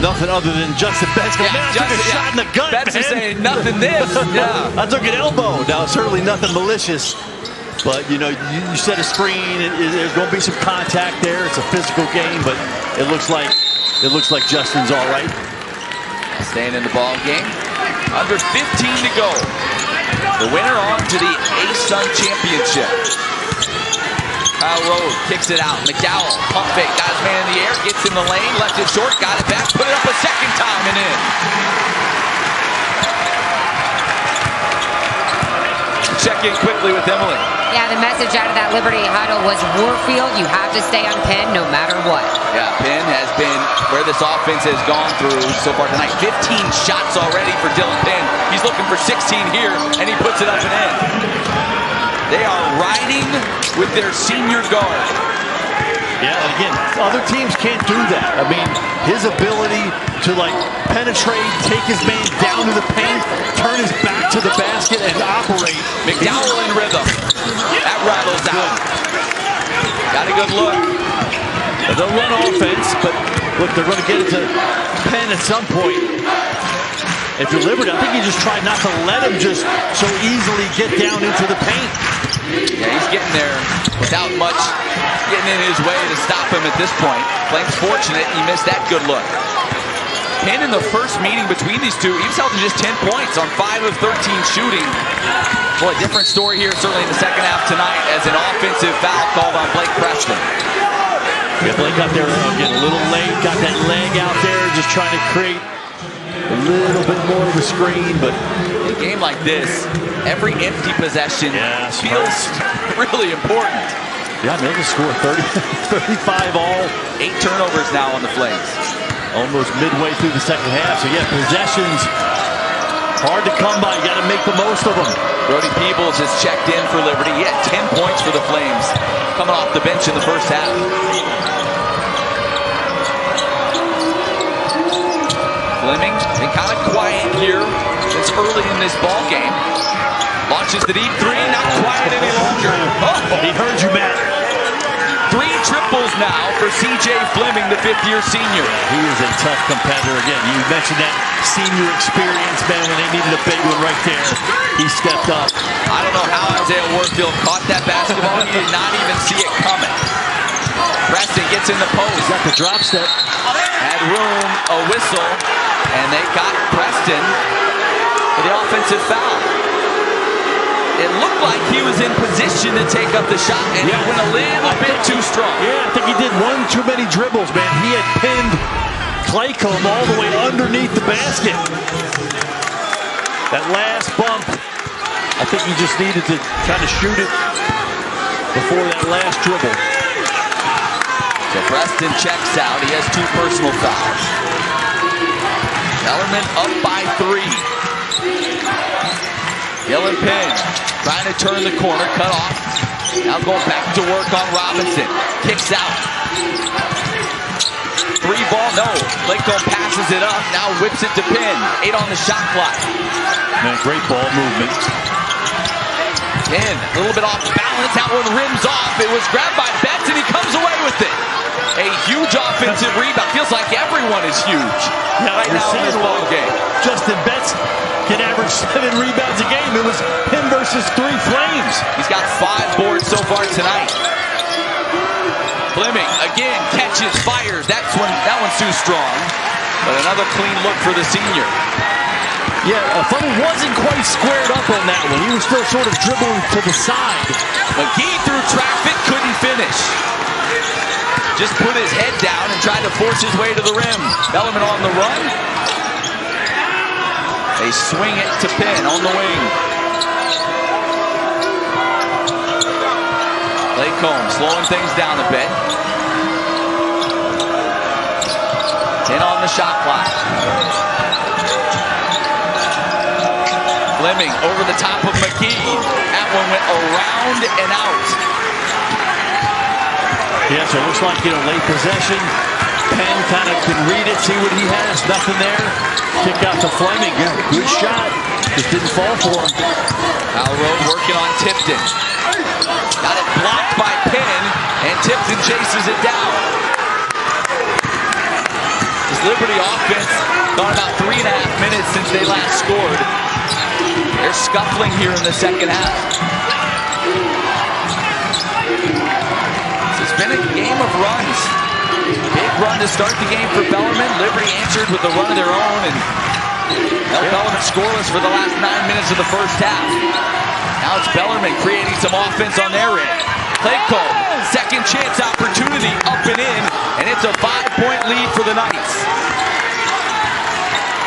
S3: Nothing other than Justin Betts. Man, I took a shot in the gut,
S2: Betts
S3: man.
S2: is saying nothing this. Yeah.
S3: I took an elbow. Now, certainly nothing malicious, but, you know, you set a screen. There's going to be some contact there. It's a physical game, but it looks like Justin's all right.
S2: Staying in the ball game. Under 15 to go. The winner on to the ASUN Championship. Kyle Rowe kicks it out. McDowell, pump fake, got his man in the air, gets in the lane, left it short, got it back, put it up a second time and in. Check in quickly with Emily.
S1: Yeah, the message out of that Liberty huddle was Warfield, you have to stay on Penn no matter what.
S2: Yeah, Penn has been where this offense has gone through so far tonight. 15 shots already for Dylan Penn. He's looking for 16 here, and he puts it up and in. They are riding with their senior guard.
S3: Yeah, and again, other teams can't do that. I mean, his ability to, like, penetrate, take his man down to the paint, turn his back to the basket, and operate.
S2: McDowell in rhythm. That rattles out. Got a good look.
S3: They'll run offense, but look, they're going to get it to Penn at some point. If you're Liberty, I think you just try not to let him just so easily get down into the paint.
S2: Yeah, he's getting there without much getting in his way to stop him at this point. Flame's fortunate he missed that good look. Penn in the first meeting between these two, he was held to just 10 points on 5 of 13 shooting. Boy, different story here certainly in the second half tonight as an offensive foul called on Blake Preston.
S3: Yeah, Blake got there getting a little late, got that leg out there, just trying to create a little bit more of a screen, but
S2: in a game like this, every empty possession feels really important.
S3: Yeah, they'll just score 35 all.
S2: 8 turnovers now on the Flames.
S3: Almost midway through the second half, so yeah, possessions hard to come by. You got to make the most of them.
S2: Brody Peebles has checked in for Liberty. He had 10 points for the Flames coming off the bench in the first half. Fleming been kind of quiet here since early in this ball game. Launches the deep three, not quiet any longer.
S3: He heard you, Matt.
S2: 3 triples now for C.J. Fleming, the fifth-year senior.
S3: He is a tough competitor. Again, you mentioned that senior experience, man, when they needed a big one right there. He stepped up.
S2: I don't know how Isaiah Warfield caught that basketball. He did not even see it coming. Preston gets in the post.
S3: He's got the drop step.
S2: Had room, a whistle, and they got Preston for the offensive foul. It looked like he was in position to take up the shot, and he went a little bit too strong.
S3: Yeah, I think he did one too many dribbles, man. He had pinned Claycomb all the way underneath the basket. That last bump, I think he just needed to kind of shoot it before that last dribble.
S2: So Preston checks out. He has 2 personal fouls. Bellarmine up by 3. Dylan Penn trying to turn the corner, cut off. Now going back to work on Robinson. Kicks out. 3 ball, no. Claycomb passes it up, now whips it to Penn. 8 on the shot clock.
S3: Man, great ball movement.
S2: Penn, a little bit off balance. That one rims off. It was grabbed by Betts, and he comes away with it. A huge offensive rebound. Feels like everyone is huge right now in this ball game.
S3: Justin Betts can average 7 rebounds a game. It was him versus 3 Flames.
S2: He's got 5 boards so far tonight. Fleming again catches, fires. That one's too strong. But another clean look for the senior.
S3: Yeah, Fleming wasn't quite squared up on that one. He was still sort of dribbling to the side.
S2: McGee through traffic, couldn't finish. Just put his head down and tried to force his way to the rim. Bellarmine on the run. They swing it to Penn on the wing. Claycomb slowing things down a bit. 10 on the shot clock. Fleming over the top of McGee. That one went around and out.
S3: Yeah, so it looks like, late possession. Penn kind of can read it, see what he has. Nothing there. Kick out to Fleming. Good shot. Just didn't fall for him.
S2: Alroad working on Tipton. Got it blocked by Penn, and Tipton chases it down. This Liberty offense gone about 3.5 minutes since they last scored. They're scuffling here in the second half. It's been a game of runs. Big run to start the game for Bellarmine. Liberty answered with a run of their own, and held Bellarmine scoreless for the last 9 minutes of the first half. Now it's Bellarmine creating some offense on their end. Claycomb, second chance opportunity, up and in, and it's a 5-point lead for the Knights.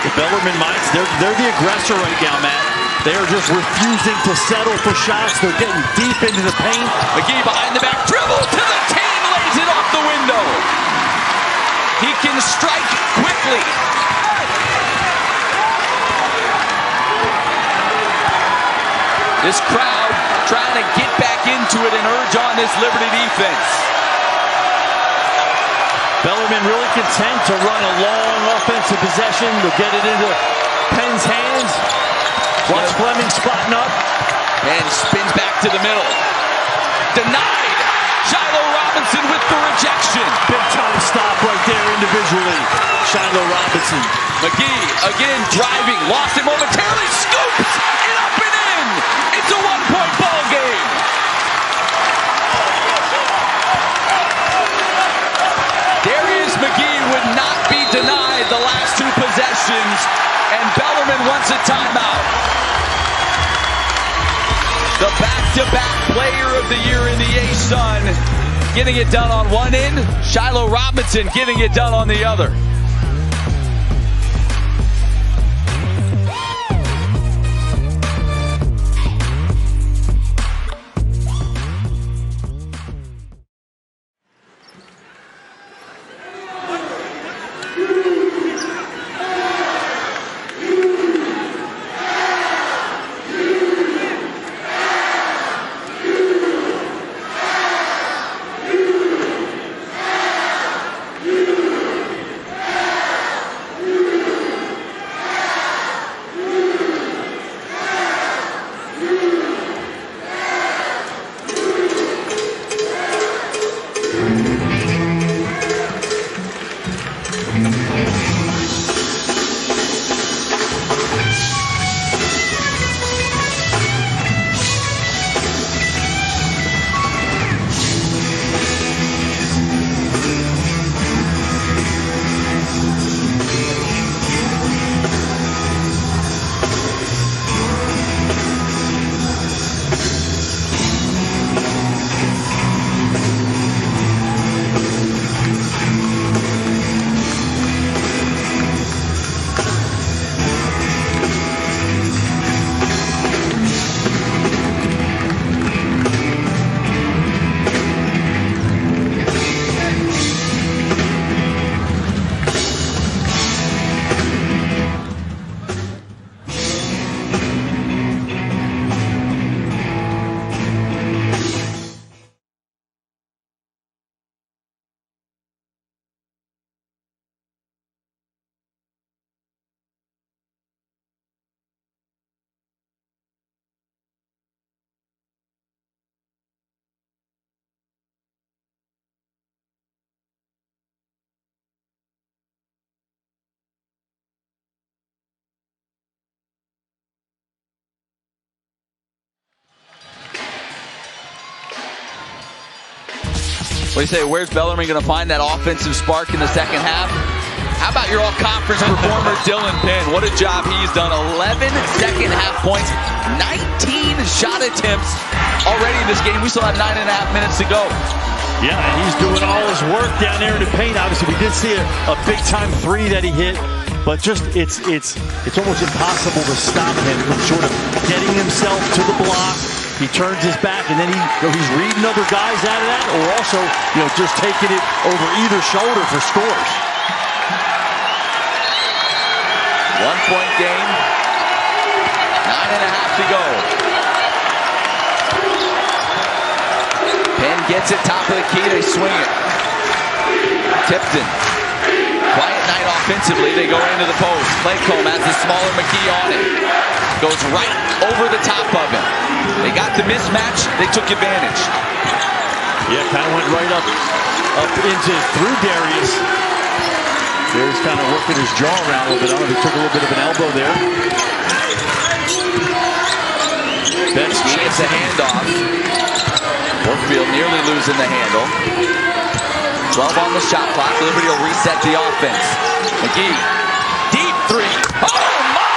S3: The Bellarmine Knights, they're the aggressor right now, Matt. They are just refusing to settle for shots. They're getting deep into the paint.
S2: McGee behind the back, dribble to the tin, lays it off the window. He can strike quickly. This crowd trying to get back into it and urge on this Liberty defense.
S3: Bellarmine really content to run a long offensive possession. They'll get it into Penn's hands. Watch Fleming spotting up.
S2: And spins back to the middle. Denied. Shiloh Robinson with the rejection.
S3: Big time stop right there individually. Shiloh Robinson.
S2: McGee again driving. Lost it momentarily. Scoops it up and in. It's a 1-point ball game. Darius McGee would not be denied the last 2 possessions, and Bellarmine wants a timeout. The back-to-back player of the year in the A-Sun getting it done on one end, Shiloh Robinson getting it done on the other. What do you say? Where's Bellarmine going to find that offensive spark in the second half? How about your all-conference performer, Dylan Penn? What a job he's done. 11 second half points, 19 shot attempts already in this game. We still have 9.5 minutes to go.
S3: Yeah, and he's doing all his work down there in the paint. Obviously, we did see a big-time three that he hit, but just it's almost impossible to stop him from sort of getting himself to the block. He turns his back, and then he's reading other guys out of that, or also just taking it over either shoulder for scores.
S2: 1-point game, 9.5 to go. Penn gets it top of the key, they swing it. Tipton, quiet night offensively, they go into the post. Claycomb has the smaller McGee on it. Goes right over the top of him. They got the mismatch, they took advantage.
S3: Yeah, kind of went right up through Darius. Darius kind of working his jaw around a little bit. I don't know if he took a little bit of an elbow there.
S2: Ben's gets a handoff. Warfield nearly losing the handle. 12 on the shot clock. Liberty will reset the offense. McGee, deep three. Oh my!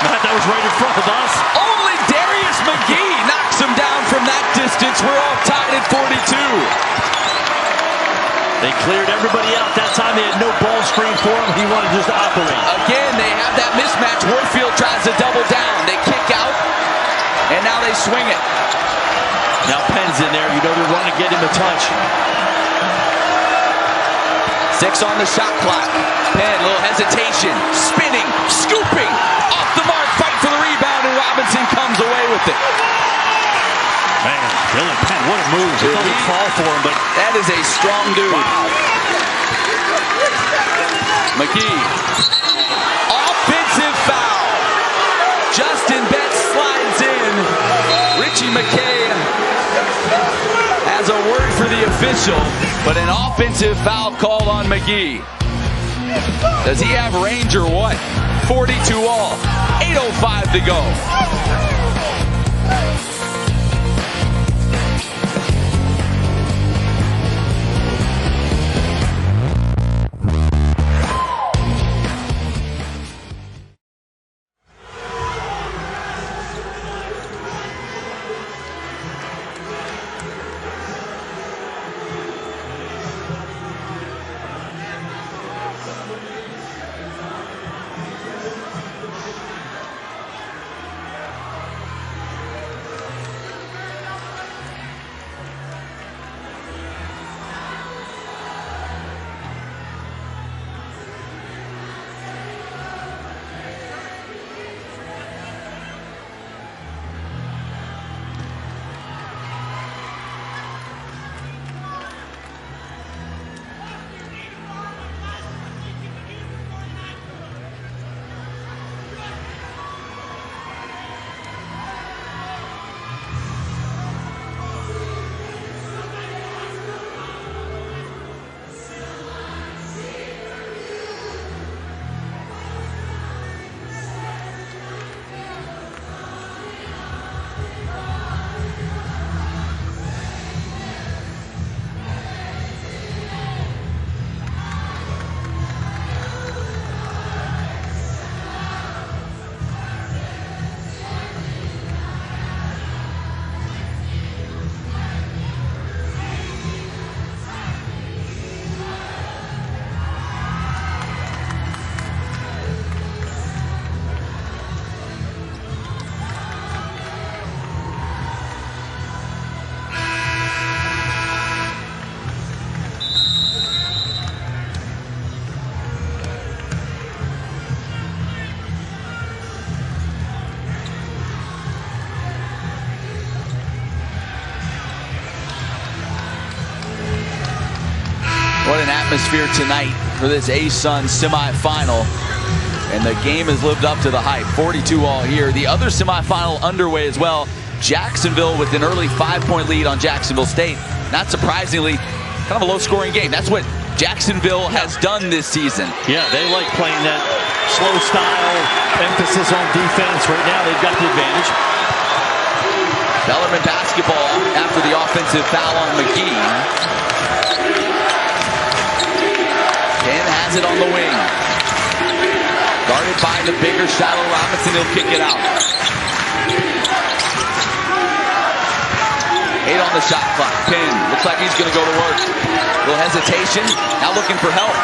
S3: Matt, that was right in front of us.
S2: Only Darius McGee knocks him down from that distance. We're all tied at 42.
S3: They cleared everybody out. That time they had no ball screen for him. He wanted just to operate.
S2: Again, they have that mismatch. Warfield tries to double down. They kick out, and now they swing it.
S3: Now Penn's in there. They want to get him a touch.
S2: 6 on the shot clock. Penn, little hesitation. Spinning, scooping. Off the mark, fight for the rebound, and Robinson comes away with it.
S3: Man, Dylan Penn, what a move. He didn't fall for him, but
S2: that is a strong dude. Wow. McGee. Offensive foul. Justin Betts slides in. Richie McKay has a word for the official, but an offensive foul call on McGee. Does he have range or what? 42 all. 8:05 to go. atmosphere tonight for this A-Sun semifinal. And the game has lived up to the hype. 42 all here. The other semifinal underway as well. Jacksonville with an early 5-point lead on Jacksonville State. Not surprisingly, kind of a low-scoring game. That's what Jacksonville has done this season.
S3: Yeah, they like playing that slow style, emphasis on defense. Right now, they've got the advantage.
S2: Bellarmine basketball after the offensive foul on McGee. Penn has it on the wing. Guarded by the bigger Shiloh Robinson. He'll kick it out. 8 on the shot clock. Penn looks like he's going to go to work. Little hesitation. Now looking for help.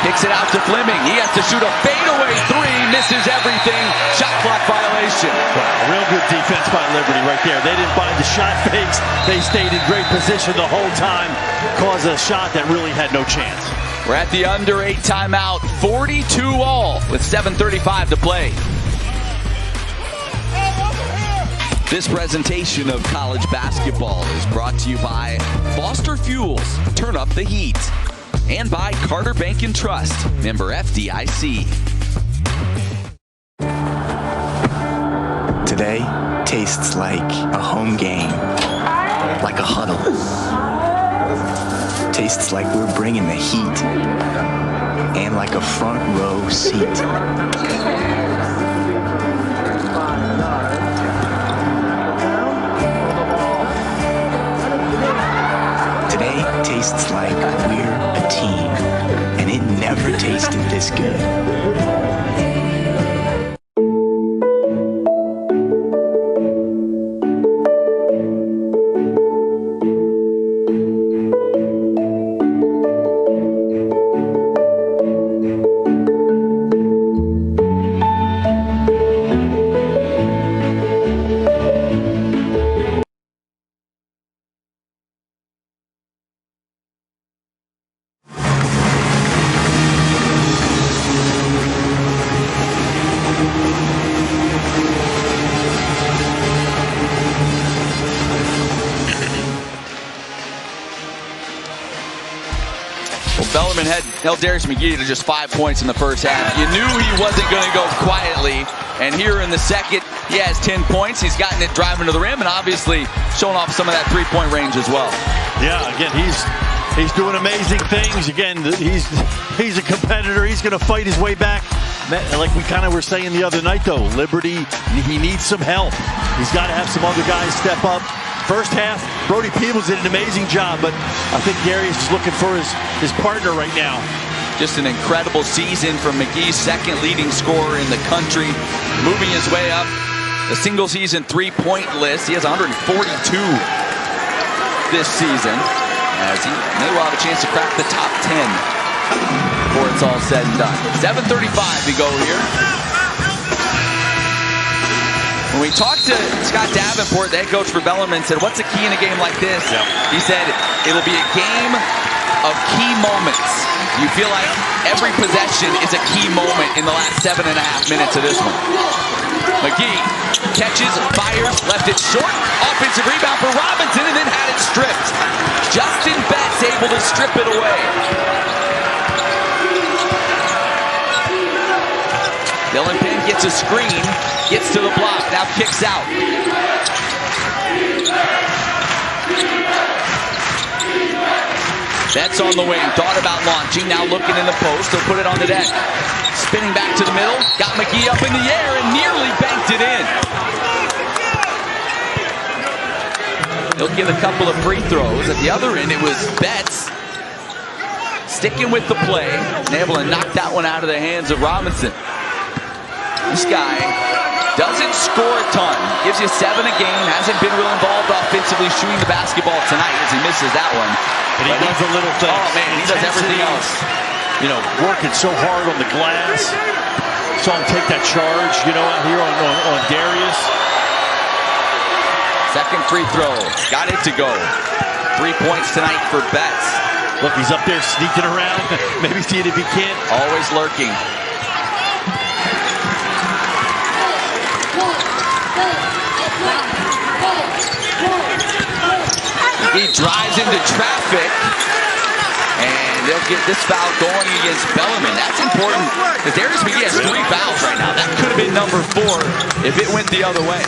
S2: Kicks it out to Fleming. He has to shoot a fadeaway three. Misses everything. Shot clock violation.
S3: Wow, real good defense by Liberty right there. They didn't buy the shot fakes. They stayed in great position the whole time. Caused a shot that really had no chance.
S2: We're at the under 8 timeout. 42 all with 7:35 to play. This presentation of college basketball is brought to you by Foster Fuels, turn up the heat, and by Carter Bank and Trust, member FDIC.
S6: Today tastes like a home game, like a huddle. Tastes like we're bringing the heat, and like a front row seat. Tastes like we're a team, and it never tasted this good.
S2: Bellarmine held Darius McGee to just 5 points in the first half. You knew he wasn't going to go quietly. And here in the second, he has 10 points. He's gotten it driving to the rim and obviously showing off some of that three-point range as well.
S3: Yeah, again, he's doing amazing things. Again, he's a competitor. He's going to fight his way back. Like we kind of were saying the other night, though, Liberty, he needs some help. He's got to have some other guys step up. First half, Brody Peebles did an amazing job, but I think Darius is looking for his partner right now.
S2: Just an incredible season from McGee's second leading scorer in the country, moving his way up the single season three-point list. He has 142 this season, as he may well have a chance to crack the top 10 before it's all said and done. 7:35 we go here. When we talked to Scott Davenport, the head coach for Bellarmine, said, what's the key in a game like this? Yep. He said, it'll be a game of key moments. You feel like every possession is a key moment in the last 7.5 minutes of this one. McGee catches, fires, left it short. Offensive rebound for Robinson, and then had it stripped. Justin Betts able to strip it away. Dylan Penn gets a screen, gets to the block, now kicks out. Betts on the wing, thought about launching, now looking in the post, he'll put it on the deck. Spinning back to the middle, got McGee up in the air and nearly banked it in. He'll get a couple of free throws. At the other end, it was Betts sticking with the play and able to knock that one out of the hands of Robinson. This guy doesn't score a ton. Gives you 7 a game. Hasn't been real involved offensively shooting the basketball tonight as he misses that one.
S3: But he does the little things.
S2: Oh, man, he does everything else.
S3: You know, working so hard on the glass. Saw him take that charge, you know, out here on Darius.
S2: Second free throw. Got it to go. 3 points tonight for Betts.
S3: Look, he's up there sneaking around. Maybe seeing if he can't.
S2: Always lurking. He drives into traffic, and they'll get this foul going against Bellarmine. That's important because Darius McGee has 3 fouls right now. That could have been number 4 if it went the other way.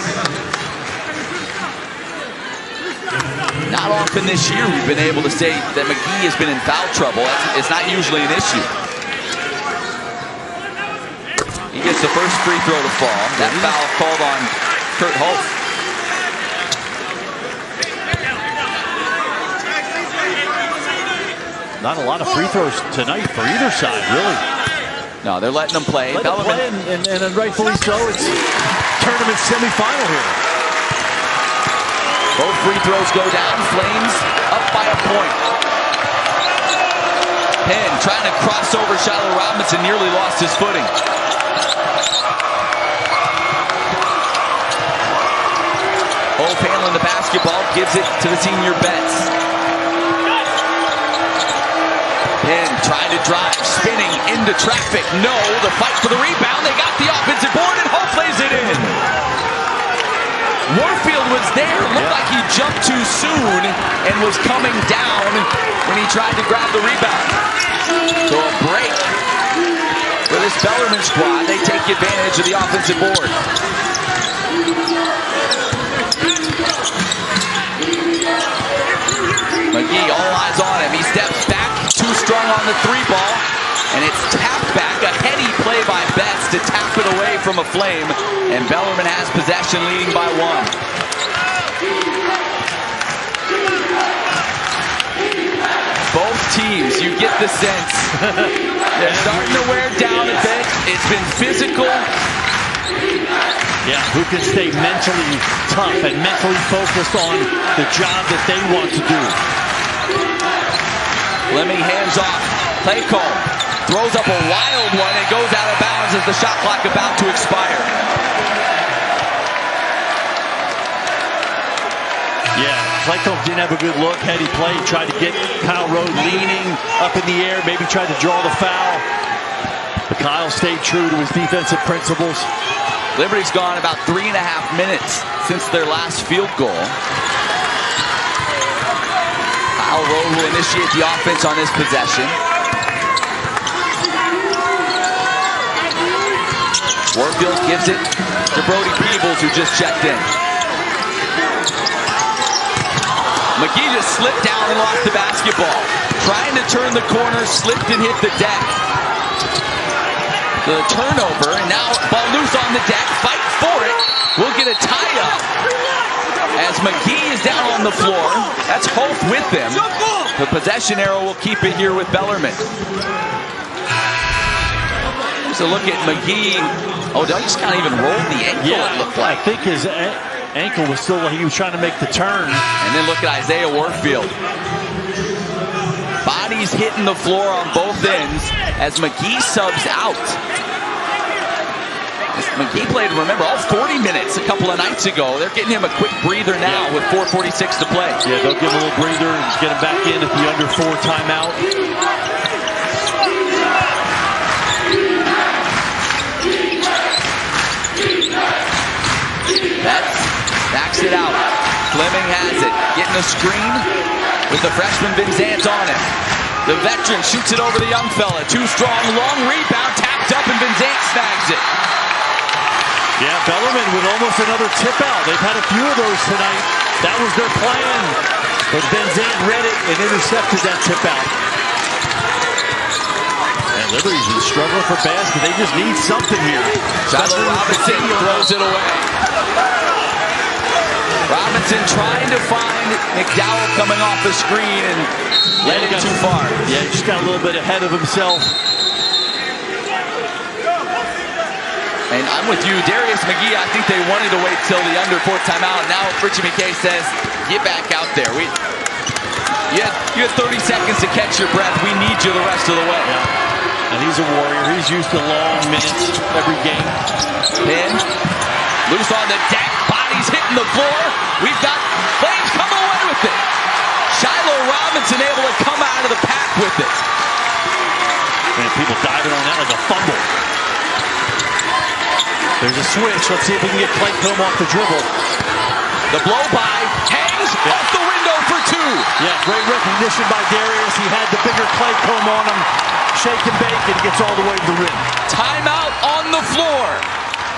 S2: Not often this year we've been able to say that McGee has been in foul trouble. It's not usually an issue. He gets the first free throw to fall. That foul called on Kurt Holt.
S3: Not a lot of free throws tonight for either side, really.
S2: No, they're letting them play.
S3: Let them play, and rightfully so. It's tournament semifinal here.
S2: Both free throws go down. Flames up by a point. Penn trying to cross over Shiloh Robinson, nearly lost his footing. Holt handling the basketball, gives it to the senior Betts. Penn trying to drive, spinning into traffic. No, the fight for the rebound. They got the offensive board, and Holt plays it in. Warfield was there. Looked like he jumped too soon and was coming down when he tried to grab the rebound. So a break for this Bellarmine squad. They take advantage of the offensive board. McGee, all eyes on him. He steps back, too strong on the 3 ball, and it's tapped back. A heady play by Betts to tap it away from a Flame, and Bellarmine has possession, leading by 1. Both teams, you get the sense, they're starting to wear down a bit. It's been physical.
S3: Yeah, who can stay mentally tough and mentally focused on the job that they want to do.
S2: Fleming hands off. Play call. Throws up a wild one and goes out of bounds as the shot clock about to expire.
S3: Yeah, Claycomb didn't have a good look. Heady play. Tried to get Kyle Rowe leaning up in the air. Maybe tried to draw the foul. But Kyle stayed true to his defensive principles.
S2: Liberty's gone about 3.5 minutes since their last field goal. Kyle Rowe will initiate the offense on this possession. Warfield gives it to Brody Peebles, who just checked in. McGee just slipped down and lost the basketball. Trying to turn the corner, slipped and hit the deck. The turnover, and now ball loose on the deck. Fight for it. We'll get a tie-up as McGee is down on the floor. That's Holt with him. The possession arrow will keep it here with Bellarmine. Here's a look at McGee. Oh, Douglas kind of even rolled the ankle, it looked like.
S3: I think his ankle was still, he was trying to make the turn.
S2: And then look at Isaiah Warfield. Bodies hitting the floor on both ends as McGee subs out. McGee played, remember, all 40 minutes a couple of nights ago. They're getting him a quick breather now with 4:46 to play.
S3: Yeah, they'll give him a little breather and get him back in at the under 4 timeout.
S2: Betts backs it out. Fleming has it. Getting a screen with the freshman Vinzant on it. The veteran shoots it over the young fella. Too strong, long rebound, tapped up, and Vinzant snags it.
S3: Yeah, Bellarmine with almost another tip out. They've had a few of those tonight. That was their plan. But Vinzant read it and intercepted that tip out. And Liberty's been struggling for basket. They just need something here.
S2: Shiloh Robinson throws it away. Robinson trying to find McDowell coming off the screen and led it too far.
S3: Yeah, he just got a little bit ahead of himself.
S2: And I'm with you, Darius McGee. I think they wanted to wait till the under 4 timeout. Now Richie McKay says, get back out there. You had 30 seconds to catch your breath. We need you the rest of the way.
S3: Yeah. And he's a warrior. He's used to long minutes every game.
S2: Penn, loose on the deck. Bodies hitting the floor. We've got Flames coming away with it. Shiloh Robinson able to come out of the pack with it.
S3: Man, people diving on that like a fumble. There's a switch. Let's see if we can get Claycomb off the dribble.
S2: The blow by hangs off the window for 2.
S3: Yeah, Great recognition by Darius. He had the bigger clay comb on him. Shake and bake, and he gets all the way to the rim.
S2: Timeout on the floor.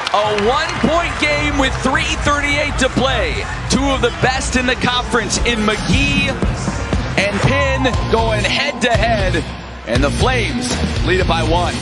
S2: A 1-point game with 3:38 to play. Two of the best in the conference in McGee and Penn going head-to-head. And the Flames lead it by 1.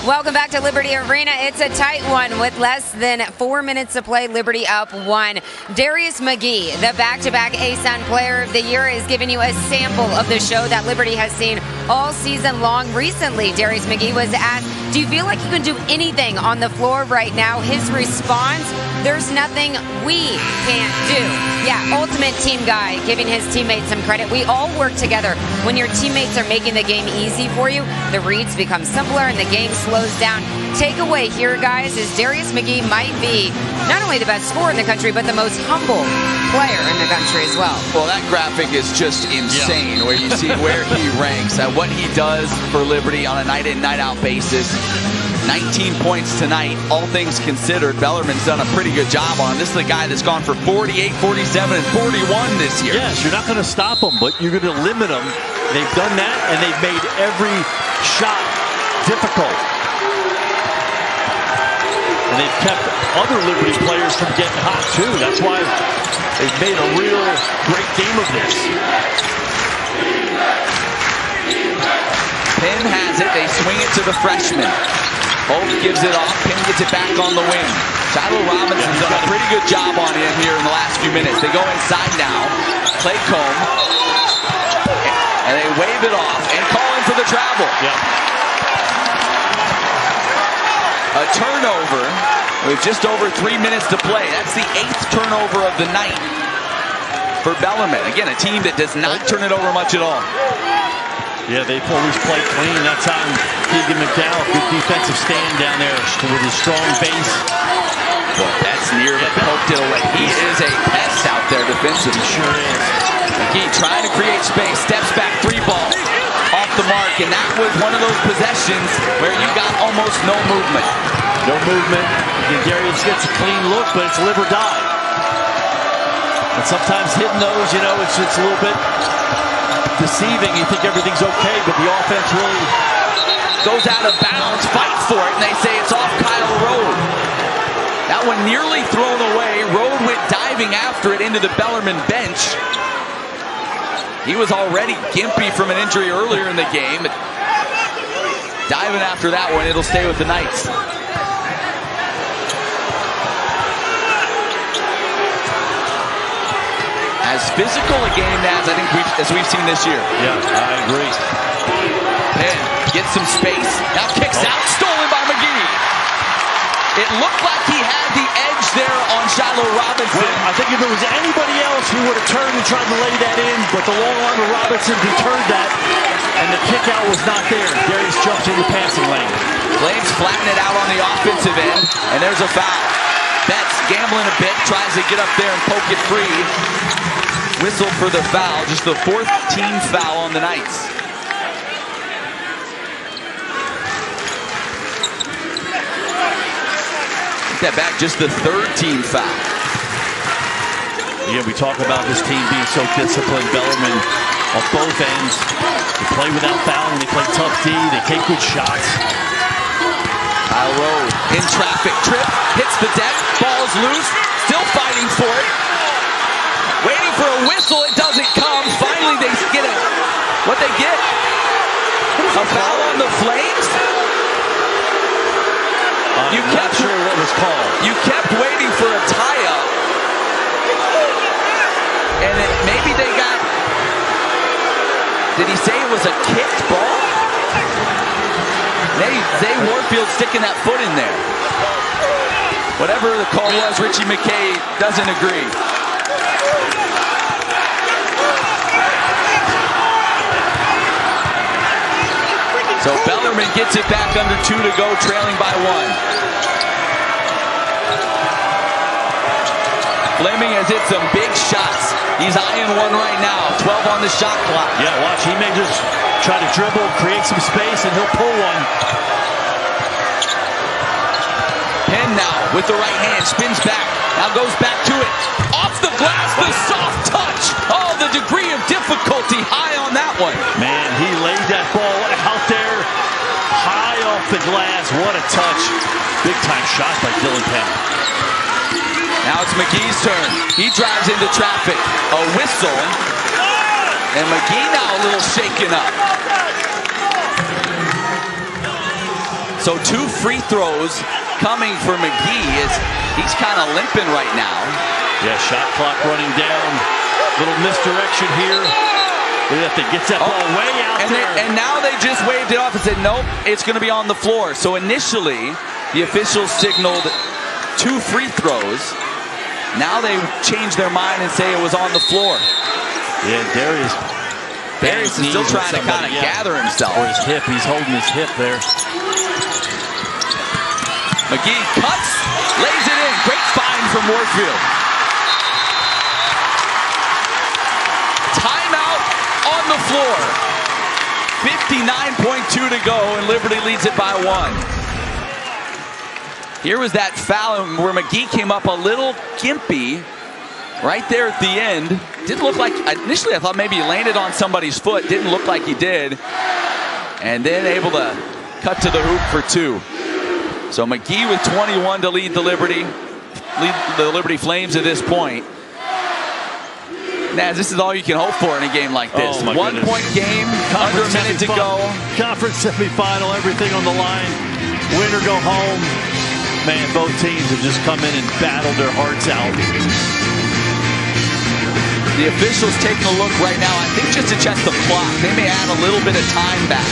S1: Welcome back to Liberty Arena. It's a tight one with less than 4 minutes to play. Liberty up 1. Darius McGee, the back-to-back ASUN Player of the Year, is giving you a sample of the show that Liberty has seen all season long. Recently, Darius McGee was asked, do you feel like you can do anything on the floor right now? His response, there's nothing we can't do. Yeah, ultimate team guy, giving his teammates some credit. We all work together. When your teammates are making the game easy for you, the reads become simpler and the game slows down. Takeaway here, guys, is Darius McGee might be not only the best scorer in the country, but the most humble player in the country as well.
S2: Well, that graphic is just insane, where you see where he ranks and what he does for Liberty on a night-in, night-out basis. 19 points tonight, all things considered. Bellarmine's done a pretty good job on him. This is the guy that's gone for 48, 47, and 41 this year.
S3: Yes, you're not going to stop him, but you're going to limit him. They've done that, and they've made every shot difficult. And they've kept other Liberty players from getting hot, too. That's why they've made a real great game of this.
S2: Penn has it. They swing it to the freshman. Holt gives it off. Penn gets it back on the wing. Shiloh Robinson's done a pretty good job on him here in the last few minutes. They go inside now. Clay Comb. And they wave it off and call him for the travel. A turnover with just over 3 minutes to play. That's the 8th turnover of the night for Bellarmine. Again, a team that does not turn it over much at all.
S3: Yeah, they've always played clean. That's on Keegan McDowell. Good defensive stand down there with his strong base.
S2: Well, that's nearly poked it away. He is a pest out there defensively.
S3: Sure is.
S2: McGee trying to create space. Steps back, 3 ball off the mark. And that was one of those possessions where you got almost no movement.
S3: No movement. And Darius gets a clean look, but it's live or die. And sometimes hitting those, you know, it's a little bit deceiving. You think everything's okay, but the offense really
S2: goes out of bounds, fight for it, and they say it's off Kyle Rode. That one nearly thrown away. Rode went diving after it into the Bellarmine bench. He was already gimpy from an injury earlier in the game. Diving after that one, it'll stay with the Knights. As physical a game as I think as we've seen this year.
S3: Yeah, I agree.
S2: Penn gets some space. Now kicks out, stolen by McGee. It looked like he had the edge there on Shiloh Robinson.
S3: Well, I think if it was anybody else, he would have turned and tried to lay that in, but the long arm of Robinson deterred that, and the kick out was not there. Darius jumps in the passing lane.
S2: Flames flatten it out on the offensive end, and there's a foul. Betts gambling a bit, tries to get up there and poke it free. Whistle for the foul, just the 4th team foul on the Knights. Take that back, just the 3rd team foul.
S3: Yeah, we talk about this team being so disciplined. Bellarmine on both ends. They play without fouling. They play tough D. They take good shots.
S2: Kyle Rowe in traffic, trip, hits the deck, ball's loose, still fighting for it. Waiting for a whistle, it doesn't come. Finally, they get it. What they get? A foul on the Flames?
S3: I'm not sure what was called.
S2: You kept waiting for a tie-up. And maybe they got... Did he say it was a kicked ball? Zay Warfield sticking that foot in there. Whatever the call was, Richie McKay doesn't agree. So Bellarmine gets it back under 2 to go, trailing by 1. Fleming has hit some big shots. He's eyeing one right now. 12 on the shot clock.
S3: Yeah, watch. He may just try to dribble, create some space, and he'll pull one.
S2: Penn now with the right hand, spins back. Now goes back to it. Off the glass, the soft touch. Oh, the degree of difficulty high on that one.
S3: Man, he laid that ball out there high off the glass. What a touch. Big time shot by Dylan Penn.
S2: Now it's McGee's turn. He drives into traffic. A whistle. And McGee now a little shaken up. So 2 free throws coming for McGee as he's kind of limping right now.
S3: Yeah, shot clock running down. Little misdirection here. Look at that, gets that ball way out there.
S2: And now they just waved it off and said, nope, it's going to be on the floor. So initially, the officials signaled 2 free throws. Now they changed their mind and say it was on the floor.
S3: Yeah, Darius
S2: is still trying to kind of gather himself.
S3: Or his hip, he's holding his hip there.
S2: McGee cuts, lays it in. Great find from Warfield. Timeout on the floor. 59.2 to go, and Liberty leads it by 1. Here was that foul where McGee came up a little gimpy right there at the end. Didn't look like, initially I thought maybe he landed on somebody's foot. Didn't look like he did. And then able to cut to the hoop for 2. So McGee with 21 to lead the Liberty Flames at this point. Naz, this is all you can hope for in a game like this. 1 point game, under a minute to go.
S3: Conference semifinal, everything on the line. Win or go home. Man, both teams have just come in and battled their hearts out.
S2: The officials taking a look right now, I think just to check the clock. They may add a little bit of time back,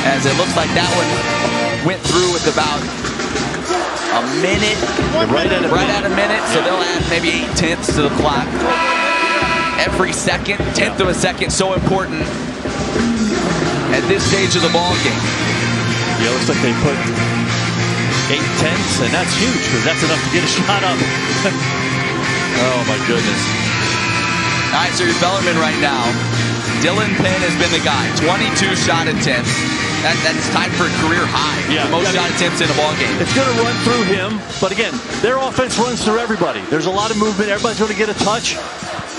S2: as it looks like that one went through with about a minute.
S3: Right at a minute.
S2: So they'll add maybe 8/10 to the clock. Every second, 10th of a second, so important at this stage of the ball game.
S3: Yeah, looks like they put 8/10, and that's huge because that's enough to get a shot up. Oh my goodness.
S2: All right, so here's Bellarmine right now. Dylan Penn has been the guy. 22 shot attempts. That's tied for a career high.
S3: Yeah,
S2: most shot attempts in a ball game.
S3: It's going to run through him, but again, their offense runs through everybody. There's a lot of movement. Everybody's going to get a touch.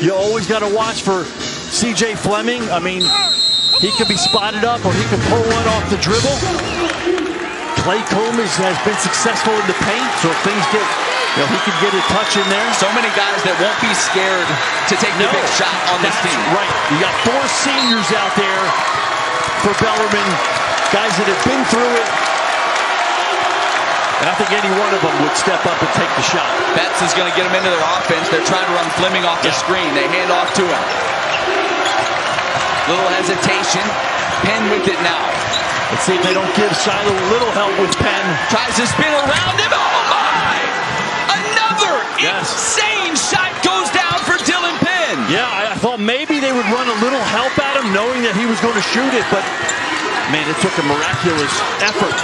S3: You always got to watch for C.J. Fleming. I mean, he could be spotted up or he could pull one off the dribble. Clay Combs has been successful in the paint, so if things get, he could get a touch in there.
S2: So many guys that won't be scared to take the big shot on this team.
S3: Right. You got 4 seniors out there for Bellarmine, guys that have been through it. And I think any one of them would step up and take the shot.
S2: Betts is going to get them into their offense. They're trying to run Fleming off the screen. They hand off to him. Little hesitation. Penn with it now.
S3: Let's see if they don't give Shiloh a little help with Penn.
S2: Tries to spin around him. Oh, my! Another insane shot goes down for Dylan Penn.
S3: Yeah, I thought maybe they would run a little help at him, knowing that he was going to shoot it, but Man, it took a miraculous effort.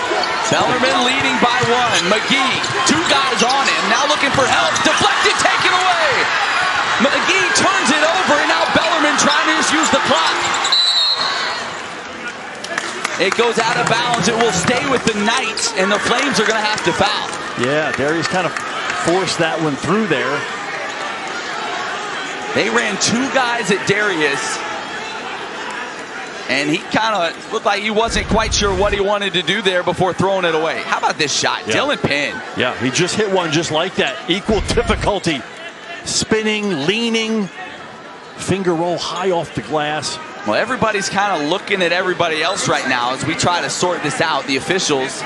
S2: Bellarmine leading by 1. McGee, 2 guys on him, now looking for help. Deflected, taken away. McGee turns it over, and now Bellarmine trying to just use the clock. It goes out of bounds. It will stay with the Knights, and the Flames are going to have to foul.
S3: Yeah, Darius kind of forced that one through there.
S2: They ran 2 guys at Darius, and he kind of looked like he wasn't quite sure what he wanted to do there before throwing it away. How about this shot? Yeah. Dylan Penn.
S3: Yeah, he just hit one just like that. Equal difficulty. Spinning, leaning, finger roll high off the glass.
S2: Well, everybody's kind of looking at everybody else right now as we try to sort this out. The officials.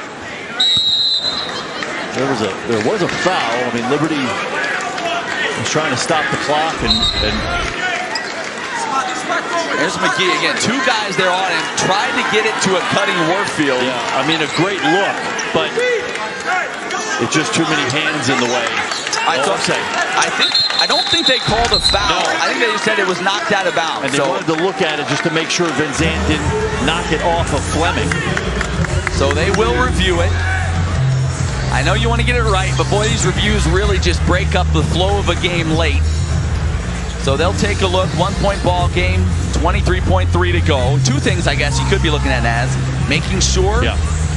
S3: There was a foul. I mean, Liberty was trying to stop the clock, and
S2: there's McGee again. 2 guys there on him, tried to get it to a cutting Warfield.
S3: Yeah, I mean, a great look, but it's just too many hands in the way.
S2: I don't think they called a foul. No. I think they just said it was knocked out of bounds.
S3: And they wanted to look at it just to make sure Van Zandt didn't knock it off of Fleming.
S2: So they will review it. I know you want to get it right, but boy, these reviews really just break up the flow of a game late. So they'll take a look. 1-point ball game, 23.3 to go. 2 things I guess you could be looking at as making sure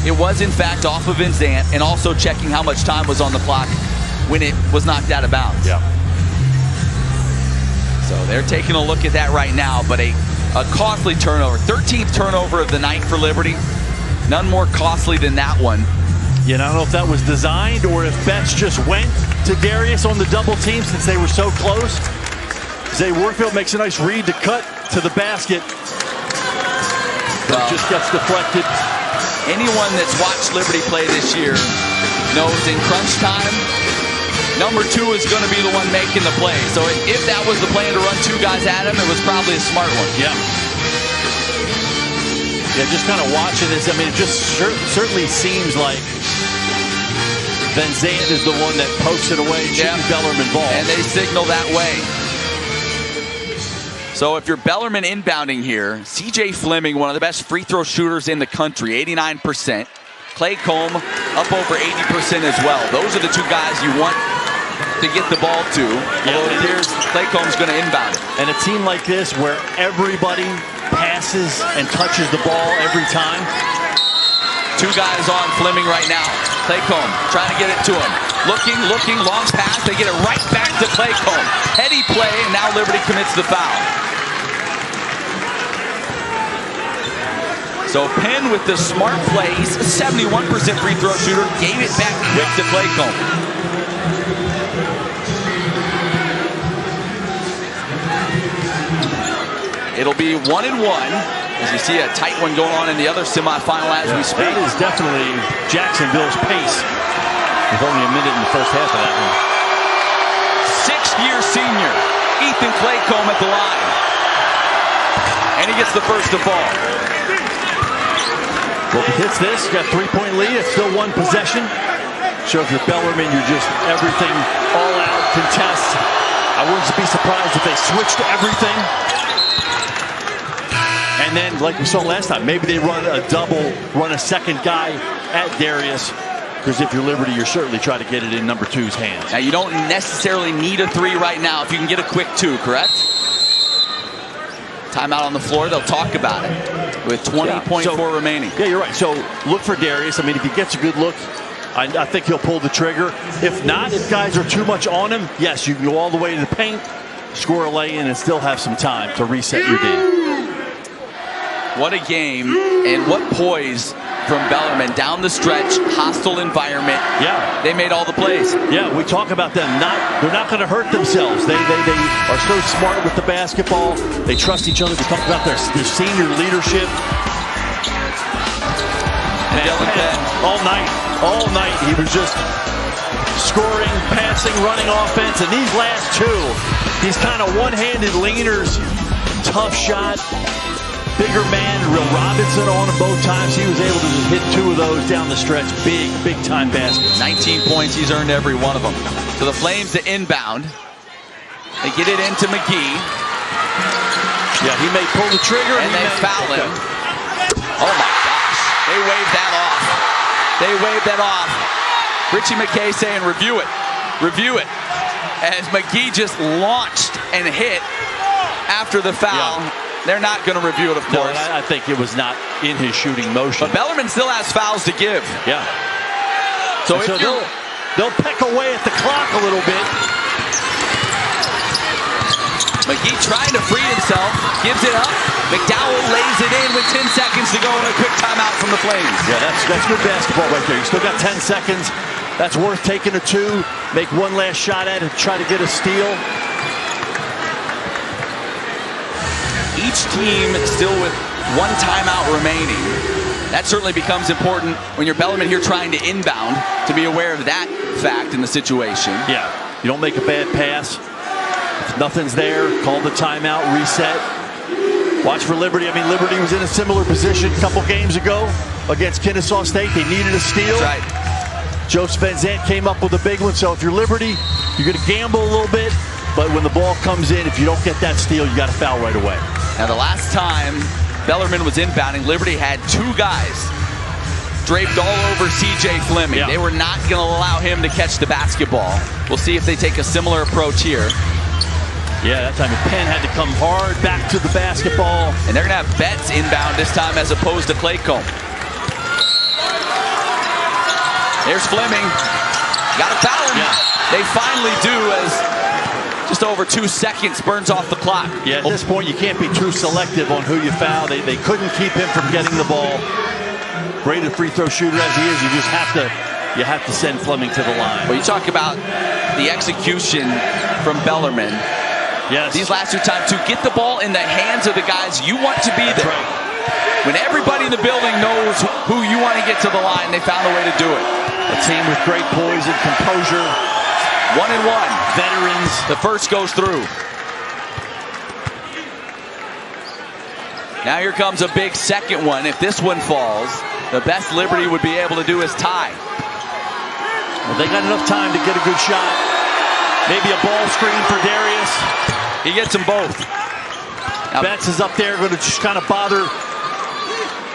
S2: it was in fact off of Van Zandt, and also checking how much time was on the clock when it was knocked out of bounds.
S3: Yeah.
S2: So they're taking a look at that right now, but a costly turnover. 13th turnover of the night for Liberty. None more costly than that one.
S3: Yeah, I don't know if that was designed or if Betts just went to Darius on the double team since they were so close. Zay Warfield makes a nice read to cut to the basket. But it just gets deflected.
S2: Anyone that's watched Liberty play this year knows in crunch time, number 2 is going to be the one making the play. So if that was the plan to run 2 guys at him, it was probably a smart one.
S3: Yeah. Yeah, just kind of watching this, I mean, it just certainly seems like Van Zandt is the one that pokes it away, shooting Bellarmine ball.
S2: And they signal that way. So if you're Bellarmine inbounding here, CJ Fleming, one of the best free throw shooters in the country, 89%. Clay Combe up over 80% as well. Those are the 2 guys you want to get the ball to. Yeah, it appears Clay Comb's going to inbound it.
S3: And a team like this where everybody passes and touches the ball every time.
S2: 2 guys on Fleming right now. Clay Combe trying to get it to him. Looking, long pass. They get it right back to Clay Combe. Heady play, and now Liberty commits the foul. So Penn with the smart plays, 71% free throw shooter, gave it back quick to Clay Combe. It'll be 1-1 as you see a tight one going on in the other semifinal as we speak.
S3: That is definitely Jacksonville's pace. With only a minute in the first half of that one.
S2: 6th-year senior, Ethan Clay Combe at the line. And he gets the first to fall.
S3: Well, if he hits this, got 3-point lead. It's still 1 possession. Shows with Bellarmine, you're just everything all out, contest. I wouldn't be surprised if they switched to everything. And then, like we saw last time, maybe they run a double, run a second guy at Darius. Because if you're Liberty, you're certainly trying to get it in number 2's hands.
S2: Now, you don't necessarily need a 3 right now if you can get a quick 2, correct? Timeout on the floor, they'll talk about it with 20.4 remaining.
S3: Yeah, you're right. So look for Darius. I mean, if he gets a good look, I think he'll pull the trigger. If not, if guys are too much on him, yes, you can go all the way to the paint, score a lay-in, and still have some time to reset your game.
S2: What a game, and what poise from Bellarmine. Down the stretch, hostile environment.
S3: Yeah.
S2: They made all the plays.
S3: Yeah, we talk about them. They're not going to hurt themselves. They are so smart with the basketball. They trust each other. We talk about their senior leadership.
S2: And Dylan Penn.
S3: All night, he was just scoring, passing, running offense. And these last 2, these kind of one-handed leaners, tough shot. Bigger man, Real Robinson on him both times. He was able to just hit 2 of those down the stretch. Big time baskets.
S2: 19 points. He's earned every one of them. So the Flames to inbound. They get it into McGee.
S3: Yeah, he may pull the trigger.
S2: And they foul him. Oh, my God. They waved that off. They waved that off. Richie McKay saying, review it. Review it. As McGee just launched and hit after the foul. Yeah. They're not going to review it, of course.
S3: No, I think it was not in his shooting motion.
S2: But Bellarmine still has fouls to give.
S3: Yeah.
S2: So
S3: they'll peck away at the clock a little bit.
S2: McGee trying to free himself, gives it up. McDowell lays it in with 10 seconds to go and a quick timeout from the Flames.
S3: Yeah, that's good basketball right there. You still got 10 seconds. That's worth taking a 2. Make one last shot at it, try to get a steal.
S2: Each team still with 1 timeout remaining. That certainly becomes important when you're Bellarmine here trying to inbound, to be aware of that fact in the situation.
S3: Yeah, you don't make a bad pass. If nothing's there, call the timeout, reset. Watch for Liberty. I mean, Liberty was in a similar position a couple games ago against Kennesaw State. They needed a steal.
S2: That's right.
S3: Joseph Van Zandt came up with a big one. So if you're Liberty, you're going to gamble a little bit. But when the ball comes in, if you don't get that steal, you got to foul right away.
S2: Now, the last time Bellarmine was inbounding, Liberty had 2 guys draped all over C.J. Fleming. Yeah. They were not going to allow him to catch the basketball. We'll see if they take a similar approach here.
S3: Yeah, that time Penn had to come hard back to the basketball.
S2: And they're going to have Betts inbound this time as opposed to Claycomb. There's Fleming. Got to foul him. Yeah. They finally do as just over 2 seconds burns off the clock.
S3: Yeah, at this point, you can't be too selective on who you foul. They couldn't keep him from getting the ball. Great free throw shooter as he is, you have to send Fleming to the line.
S2: Well, you talk about the execution from Bellarmine.
S3: Yes.
S2: These last 2 times to get the ball in the hands of the guys you want to be there. Right. When everybody in the building knows who you want to get to the line, they found a way to do it.
S3: A team with great poise and composure.
S2: 1-1.
S3: Veterans.
S2: The first goes through. Now here comes a big second one. If this one falls, the best Liberty would be able to do is tie.
S3: Well, they got enough time to get a good shot. Maybe a ball screen for Darius.
S2: He gets them both.
S3: Now, Betts is up there, going to just kind of bother.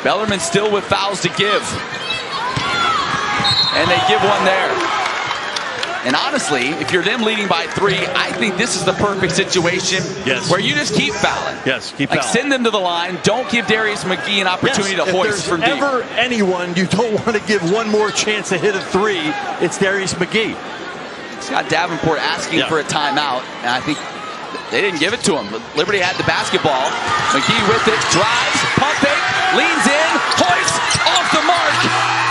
S2: Bellarmine still with fouls to give. And they give one there. And honestly, if you're them leading by 3, I think this is the perfect situation where you just keep fouling.
S3: Yes, keep fouling.
S2: Send them to the line. Don't give Darius McGee an opportunity to hoist from deep.
S3: If there's ever anyone you don't want to give one more chance to hit a 3, it's Darius McGee.
S2: Scott Davenport asking for a timeout, and I think they didn't give it to him. But Liberty had the basketball. McGee with it, drives, pump fake, leans in, hoists, off the mark.